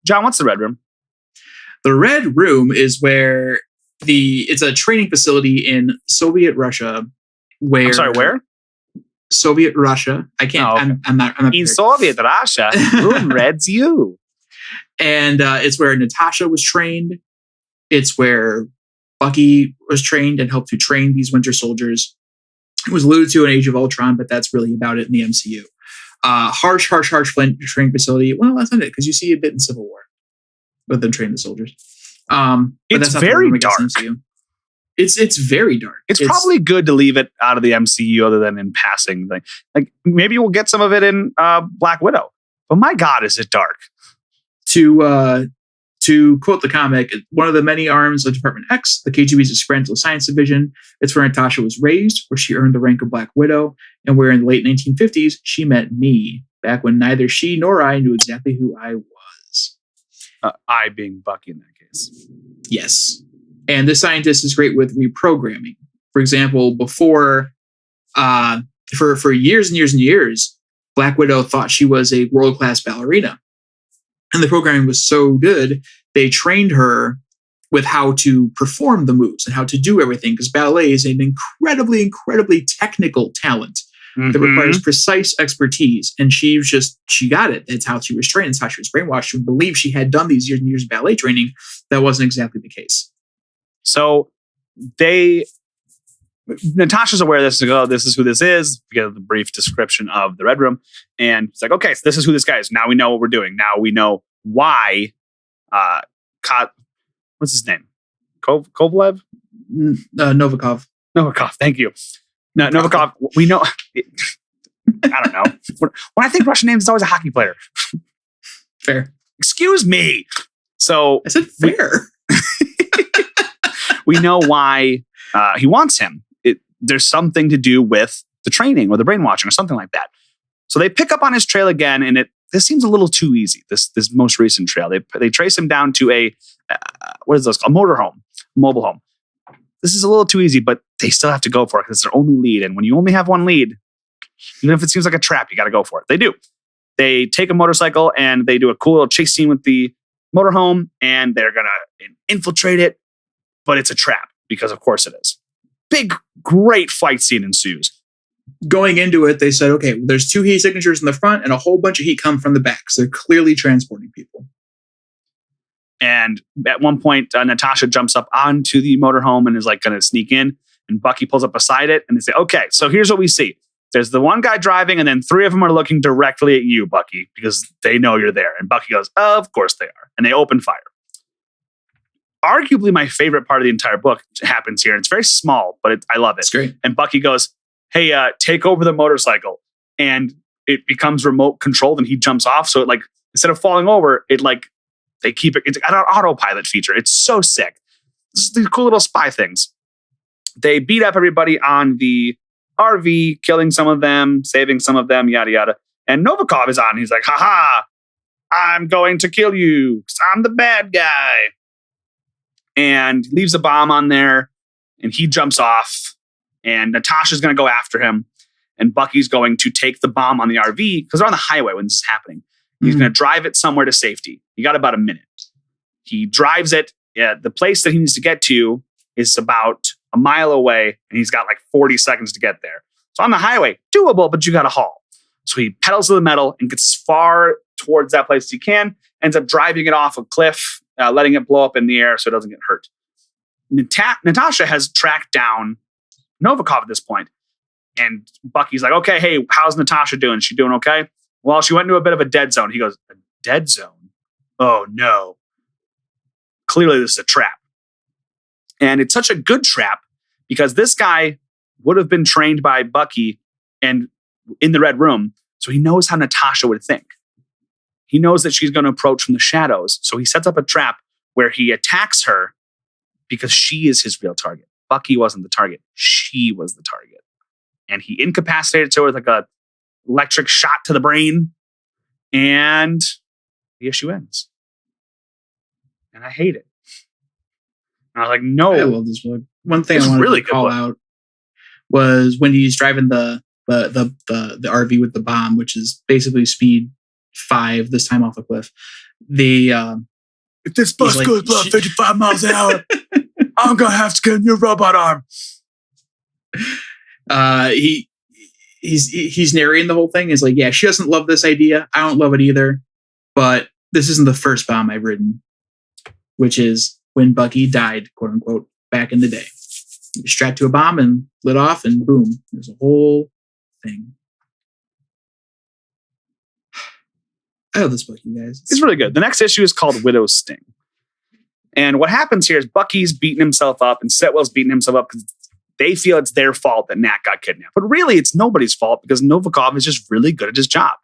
John, what's the Red Room? The Red Room is where it's a training facility in Soviet Russia. Where? I'm sorry, where? Soviet Russia. I can't. Oh, okay. I'm not. In Soviet Russia, room red's you. And it's where Natasha was trained. It's where Bucky was trained and helped to train these Winter Soldiers. It was alluded to in Age of Ultron, but that's really about it in the MCU. Harsh training facility. Well, that's not it, because you see a bit in Civil War with them training the soldiers. But it's very dark. It's very dark. It's probably good to leave it out of the MCU other than in passing. Like maybe we'll get some of it in Black Widow. But my God, is it dark. To quote the comic, one of the many arms of Department X, the KGB's Experimental Science Division. It's where Natasha was raised, where she earned the rank of Black Widow, and where in the late 1950s, she met me, back when neither she nor I knew exactly who I was. I being Bucky in that case. Yes. And this scientist is great with reprogramming. For example, before, for years and years and years, Black Widow thought she was a world-class ballerina. And the programming was so good, they trained her with how to perform the moves and how to do everything, because ballet is an incredibly, incredibly technical talent that requires precise expertise. And she got it. That's how she was trained. That's how she was brainwashed to believe she had done these years and years of ballet training. That wasn't exactly the case. So Natasha's aware of this. This is who this is. We get the brief description of the Red Room. And it's like, okay, so this is who this guy is. Now we know what we're doing. Now we know why. What's his name? Kovalev? Novikov. Novikov, thank you. No, Novikov, we know. I don't know. When I think Russian names, it's always a hockey player. Fair. Excuse me. So I said fair. We know why he wants him. There's something to do with the training or the brainwashing or something like that. So they pick up on his trail again, and this seems a little too easy. This most recent trail, they trace him down to a what is this called? A motorhome, mobile home. This is a little too easy, but they still have to go for it because it's their only lead. And when you only have one lead, even if it seems like a trap, you got to go for it. They do. They take a motorcycle and they do a cool little chase scene with the motorhome, and they're gonna infiltrate it, but it's a trap because, of course, it is. Big, great fight scene ensues. Going into it, they said, okay, there's 2 heat signatures in the front and a whole bunch of heat come from the back. So they're clearly transporting people. And at one point, Natasha jumps up onto the motorhome and is like going to sneak in. And Bucky pulls up beside it. And they say, okay, so here's what we see. There's the one guy driving, and then 3 of them are looking directly at you, Bucky, because they know you're there. And Bucky goes, of course they are. And they open fire. Arguably my favorite part of the entire book happens here. And it's very small, but I love it. It's great. And Bucky goes, hey, take over the motorcycle. And it becomes remote controlled and he jumps off. So it instead of falling over, they keep it. It's an autopilot feature. It's so sick. This is these cool little spy things. They beat up everybody on the RV, killing some of them, saving some of them, yada, yada. And Novikov is on. He's like, haha, I'm going to kill you because I'm the bad guy. And leaves a bomb on there, and he jumps off, and Natasha's going to go after him, and Bucky's going to take the bomb on the RV because they're on the highway when this is happening. He's going to drive it somewhere to safety. He got about a minute. He drives it. Yeah, the place that he needs to get to is about a mile away, and he's got like 40 seconds to get there. So on the highway, doable, but you got to haul. So he pedals to the metal and gets as far towards that place as he can, ends up driving it off a cliff, letting it blow up in the air so it doesn't get hurt. Natasha has tracked down Novikov at this point. And Bucky's like, okay, hey, how's Natasha doing? She doing okay? Well, she went into a bit of a dead zone. He goes, a dead zone? Oh, no. Clearly, this is a trap. And it's such a good trap because this guy would have been trained by Bucky and in the Red Room, so he knows how Natasha would think. He knows that she's going to approach from the shadows, so he sets up a trap where he attacks her because she is his real target. Bucky wasn't the target. She was the target. And he incapacitated her with like a electric shot to the brain, and the issue ends. And I hate it. And I was like, no. I love this book. One thing I wanted to call out was when he's driving the RV with the bomb, which is basically speed 5 this time off a cliff. If this bus goes below 55 miles an hour, I'm gonna have to get a new robot arm. He's narrating the whole thing. Is like, yeah, she doesn't love this idea. I don't love it either. But this isn't the first bomb I've written, which is when Bucky died, quote unquote, back in the day. He was strapped to a bomb and lit off, and boom, there's a whole thing. I love this book, you guys. It's really good. The next issue is called Widow's Sting. And what happens here is Bucky's beating himself up and Sitwell's beating himself up because they feel it's their fault that Nat got kidnapped. But really, it's nobody's fault because Novikov is just really good at his job.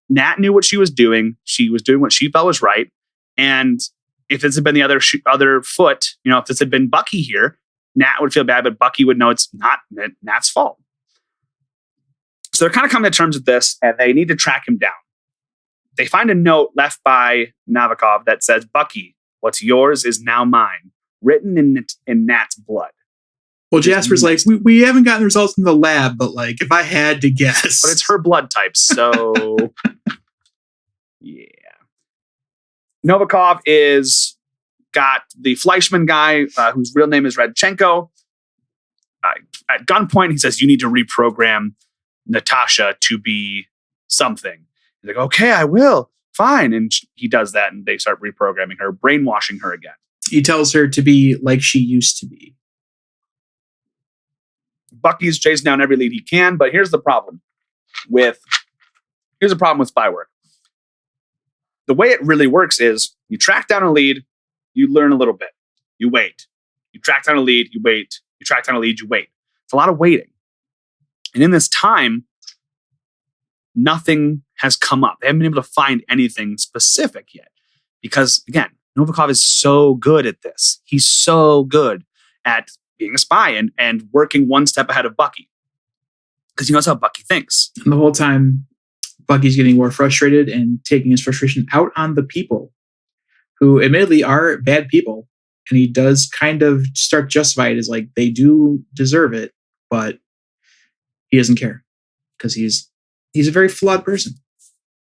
Nat knew what she was doing. She was doing what she felt was right. And if this had been the other foot, if this had been Bucky here, Nat would feel bad, but Bucky would know it's not Nat's fault. So they're kind of coming to terms with this, and they need to track him down. They find a note left by Novikov that says, Bucky, what's yours is now mine, written in Nat's blood. Well, Jasper's like, we haven't gotten the results in the lab, but like, if I had to guess. But it's her blood type, so yeah. Novikov got the Fleischman guy, whose real name is Radchenko. At gunpoint, he says, you need to reprogram Natasha to be something. He's like, okay, I will. Fine. And he does that, and they start reprogramming her, brainwashing her again. He tells her to be like she used to be. Bucky's chasing down every lead he can, but here's the problem with spy work. The way it really works is you track down a lead, you learn a little bit, you wait. You track down a lead, you wait. You track down a lead, you wait. It's a lot of waiting. And in this time, nothing has come up. They haven't been able to find anything specific yet. Because, again, Novikov is so good at this. He's so good at being a spy and working one step ahead of Bucky. Because he knows how Bucky thinks. And the whole time, Bucky's getting more frustrated and taking his frustration out on the people who admittedly are bad people. And he does kind of start to justify it as like, they do deserve it, but he doesn't care because he's a very flawed person.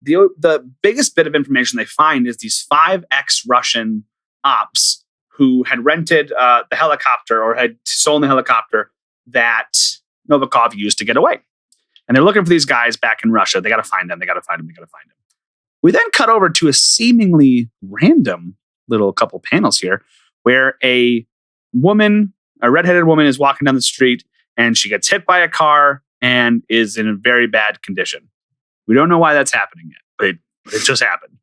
The biggest bit of information they find is these 5 ex-Russian ops who had rented the helicopter or had stolen the helicopter that Novikov used to get away. And they're looking for these guys back in Russia. They got to find them. We then cut over to a seemingly random little couple panels here where a redheaded woman is walking down the street and she gets hit by a car and is in a very bad condition. We don't know why that's happening yet, but it just happened.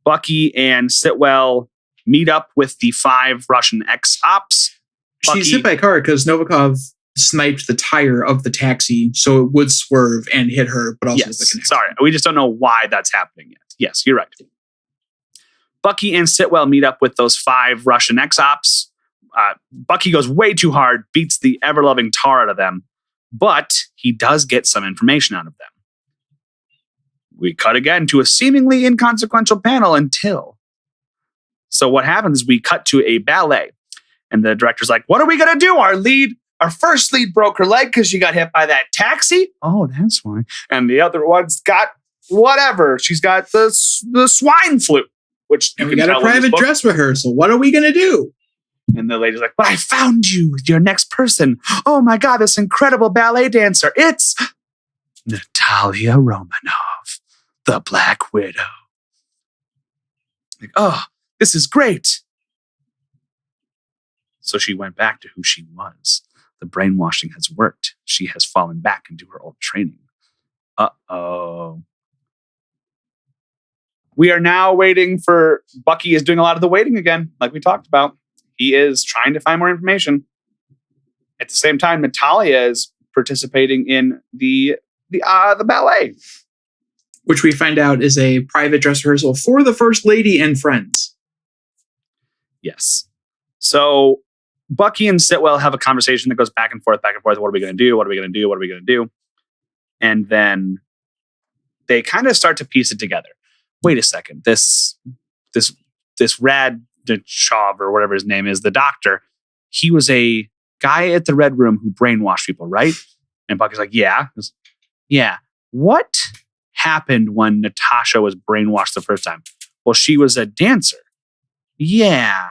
Bucky and Sitwell meet up with the 5 Russian ex-ops. She's hit by a car because Novikov sniped the tire of the taxi so it would swerve and hit her, but also yes, sorry, we just don't know why that's happening yet. Yes, you're right. Bucky and Sitwell meet up with those 5 Russian ex-ops. Bucky goes way too hard, beats the ever-loving tar out of them, but he does get some information out of them. We cut again to a seemingly inconsequential panel until. So what happens is we cut to a ballet, and the director's like, what are we going to do? Our first lead broke her leg because she got hit by that taxi. Oh, that's why. And the other one's got whatever. She's got the swine flu, which and we got a private dress rehearsal. What are we going to do? And the lady's like, but I found you, your next person. Oh my God, this incredible ballet dancer. It's Natalia Romanov, the Black Widow. Like, oh, this is great. So she went back to who she was. The brainwashing has worked. She has fallen back into her old training. Uh-oh. We are now waiting for... Bucky is doing a lot of the waiting again, like we talked about. He is trying to find more information. At the same time, Natalia is participating in the ballet. Which we find out is a private dress rehearsal for the First Lady and friends. Yes. So Bucky and Sitwell have a conversation that goes back and forth. What are we going to do? What are we going to do? What are we going to do? And then they kind of start to piece it together. Wait a second. This Radchov or whatever his name is, the doctor, he was a guy at the Red Room who brainwashed people, right? And Bucky's like, yeah. Yeah. What happened when Natasha was brainwashed the first time? Well, she was a dancer. Yeah,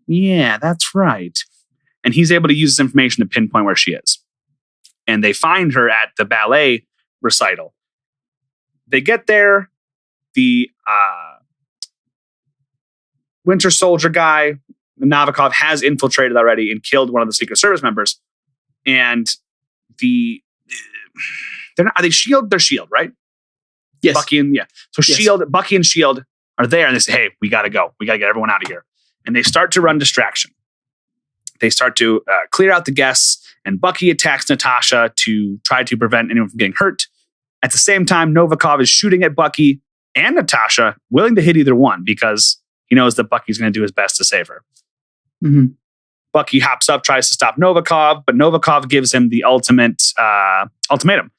that's right. And he's able to use this information to pinpoint where she is. And they find her at the ballet recital. They get there. The Winter Soldier guy, Novikov, has infiltrated already and killed one of the Secret Service members. And are they S.H.I.E.L.D.? They're S.H.I.E.L.D., right? Yes. Bucky and S.H.I.E.L.D. are there and they say, hey, we got to go. We got to get everyone out of here. And they start to run distraction. They start to clear out the guests, and Bucky attacks Natasha to try to prevent anyone from getting hurt. At the same time, Novikov is shooting at Bucky and Natasha, willing to hit either one because he knows that Bucky's going to do his best to save her. Mm-hmm. Bucky hops up, tries to stop Novikov, but Novikov gives him the ultimatum.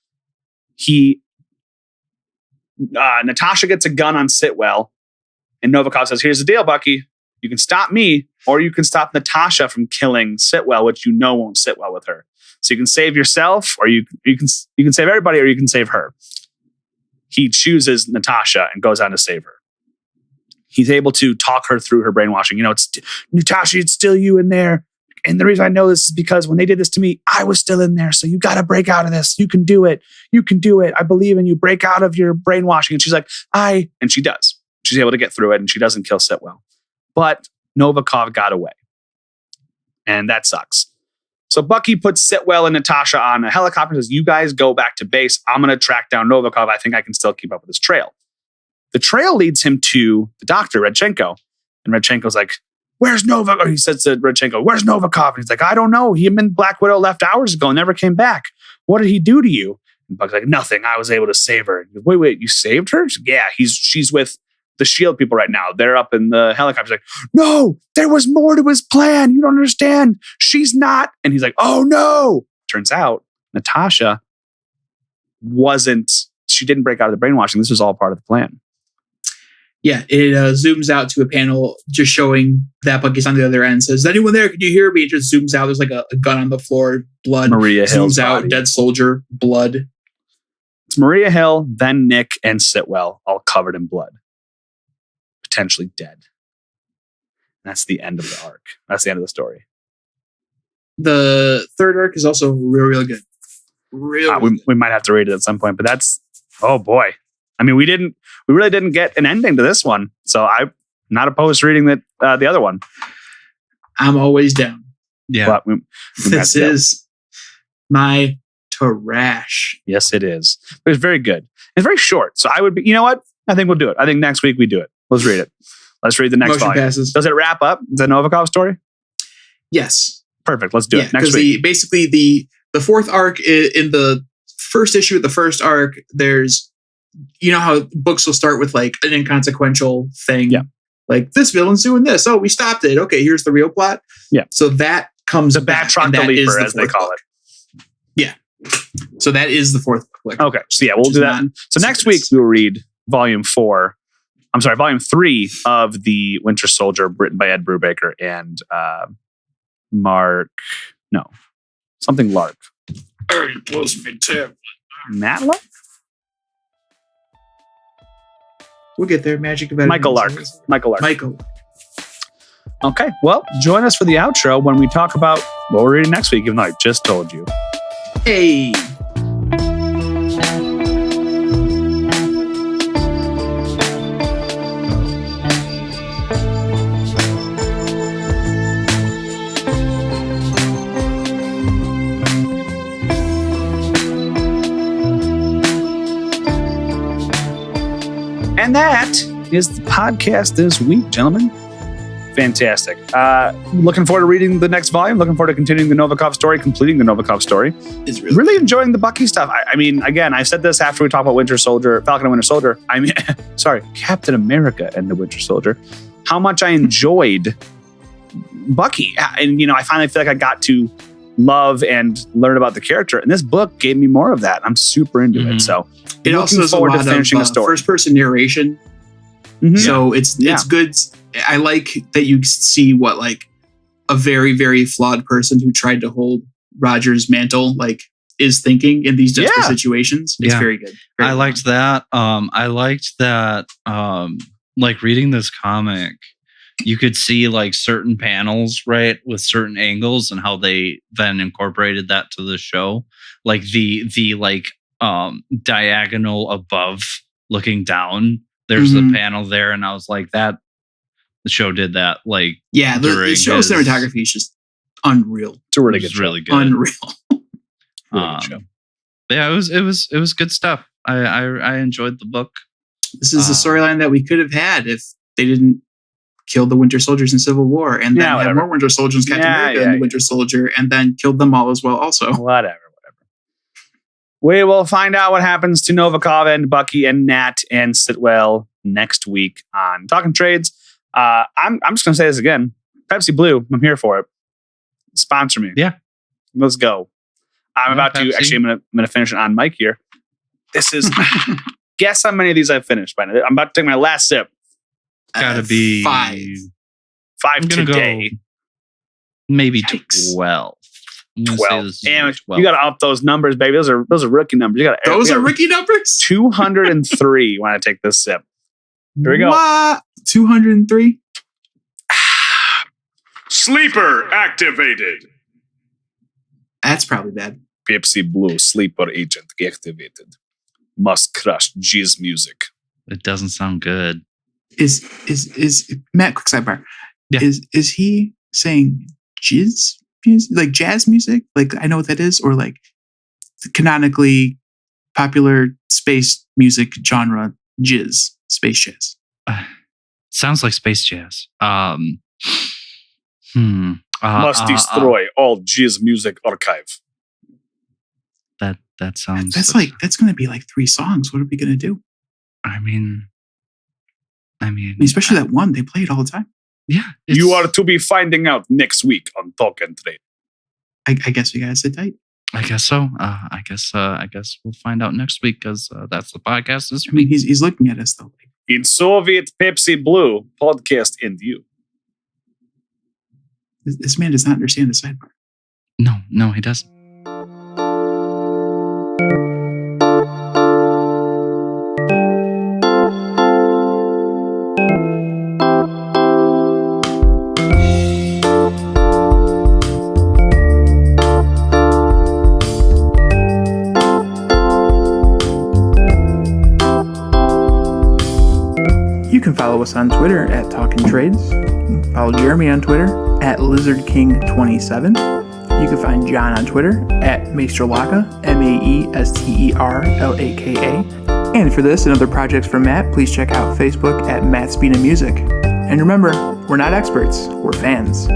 Natasha gets a gun on Sitwell, and Novikov says, here's the deal, Bucky. You can stop me, or you can stop Natasha from killing Sitwell, which you know won't sit well with her. So you can save yourself, or you can save everybody, or you can save her. He chooses Natasha and goes on to save her. He's able to talk her through her brainwashing. It's Natasha, it's still you in there. And the reason I know this is because when they did this to me, I was still in there. So you got to break out of this. You can do it. You can do it. I believe in you. Break out of your brainwashing. And she's like, and she does. She's able to get through it, and she doesn't kill Sitwell. But Novikov got away. And that sucks. So Bucky puts Sitwell and Natasha on a helicopter and says, you guys go back to base. I'm going to track down Novikov. I think I can still keep up with this trail. The trail leads him to the doctor, Redchenko. And Redchenko's like, where's Novikov? Or he says to Redchenko, where's Novikov? And he's like, I don't know. Him and Black Widow left hours ago and never came back. What did he do to you? And Bucky's like, nothing. I was able to save her. Goes, wait, you saved her? Like, yeah, she's with the S.H.I.E.L.D. people right now. They're up in the helicopter. He's like, no, there was more to his plan. You don't understand. She's not. And he's like, oh no. Turns out Natasha she didn't break out of the brainwashing. This was all part of the plan. Yeah, it zooms out to a panel just showing that Bucky's on the other end. Says, anyone there? Can you hear me? It just zooms out. There's like a gun on the floor. Blood. Maria Hill's zooms out. body. Dead soldier. Blood. It's Maria Hill, then Nick and Sitwell, all covered in blood. Potentially dead. And that's the end of the arc. That's the end of the story. The third arc is also real good. We might have to read it at some point, but that's, oh boy. I mean, we really didn't get an ending to this one. So I'm not opposed to reading the other one. I'm always down. Yeah. But this is my trash. Yes, it is. But it's very good. It's very short. So you know what? I think we'll do it. I think next week we do it. Let's read it. Let's read the next volume. Passes. Does it wrap up the Novikov story? Yes. Perfect. Let's do it next week. Basically, the fourth arc in the first issue of the first arc, there's, you know how books will start with like an inconsequential thing. Yeah. Like, this villain's doing this. Oh, we stopped it. Okay, here's the real plot. Yeah. So that comes the Batroc Leaper, as they call it. Yeah. So that is the fourth book. Okay. So yeah, we'll do that. So next week we will read volume 3 of the Winter Soldier, written by Ed Brubaker and Lark. Matt Lark? We'll get there. Magic about Michael Lark. Michael. Okay. Well, join us for the outro when we talk about what we're reading next week, even though I just told you. Hey. And that is the podcast this week, gentlemen. Fantastic. Looking forward to reading the next volume. Looking forward to continuing the Novikov story, completing the Novikov story. It's really enjoying the Bucky stuff. I mean, again, I said this after we talked about Winter Soldier, Falcon and Winter Soldier. I mean, sorry, Captain America and the Winter Soldier. How much I enjoyed Bucky. And, I finally feel like I got to love and learn about the character. And this book gave me more of that. I'm super into it. So it also has a lot of first-person narration. Mm-hmm. So it's good. I like that you see what like a very, very flawed person who tried to hold Roger's mantle is thinking in these desperate situations. It's very good. I liked that. Like reading this comic, you could see like certain panels, right, with certain angles and how they then incorporated that to the show. Like the diagonal above looking down. There's a panel there, and I was like, that the show did that. Like, the show cinematography is just unreal. It's a really good show. Really good. Unreal. Really good show. Yeah, it was good stuff. I enjoyed the book. This is the storyline that we could have had if they didn't kill the Winter Soldiers in Civil War, and then have more Winter Soldiers, Captain America and the Winter Soldier, and then killed them all as well. Also, whatever. We will find out what happens to Novikov and Bucky and Nat and Sitwell next week on Talking Trades. I'm just gonna say this again. Pepsi Blue, I'm here for it. Sponsor me. Yeah, let's go. I'm about to actually. I'm gonna finish it on mic here. This is. Guess how many of these I've finished by now. I'm about to take my last sip. Gotta be 5. 5 today. Maybe 12. 12. Damn it. You gotta up those numbers, baby. Those are rookie numbers. Those are rookie numbers? 203 when I take this sip. Here we go. What? 203? Sleeper activated. That's probably bad. Pepsi Blue Sleeper Agent activated. Must crush jizz music. It doesn't sound good. Is Matt, quick sidebar. Yeah. Is he saying jizz music? Like jazz music? Like I know what that is, or like canonically popular space music genre jizz, space jazz. Sounds like space jazz. Must destroy all jizz music archive. That sounds. That's going to be like 3 songs. What are we going to do? I mean, especially that one they play it all the time. Yeah, you are to be finding out next week on Talk and Trade. I guess we gotta sit tight. I guess so. I guess we'll find out next week because that's the podcast this week. I mean, he's looking at us though. In Soviet Pepsi Blue podcast and you. This man does not understand the sidebar. No, he doesn't. You can follow us on Twitter at Talkin' Trades. Follow Jeremy on Twitter at LizardKing27. You can find John on Twitter at Maesterlaka, Maesterlaka. And for this and other projects from Matt, please check out Facebook at Matt Spina Music. And remember, we're not experts, we're fans.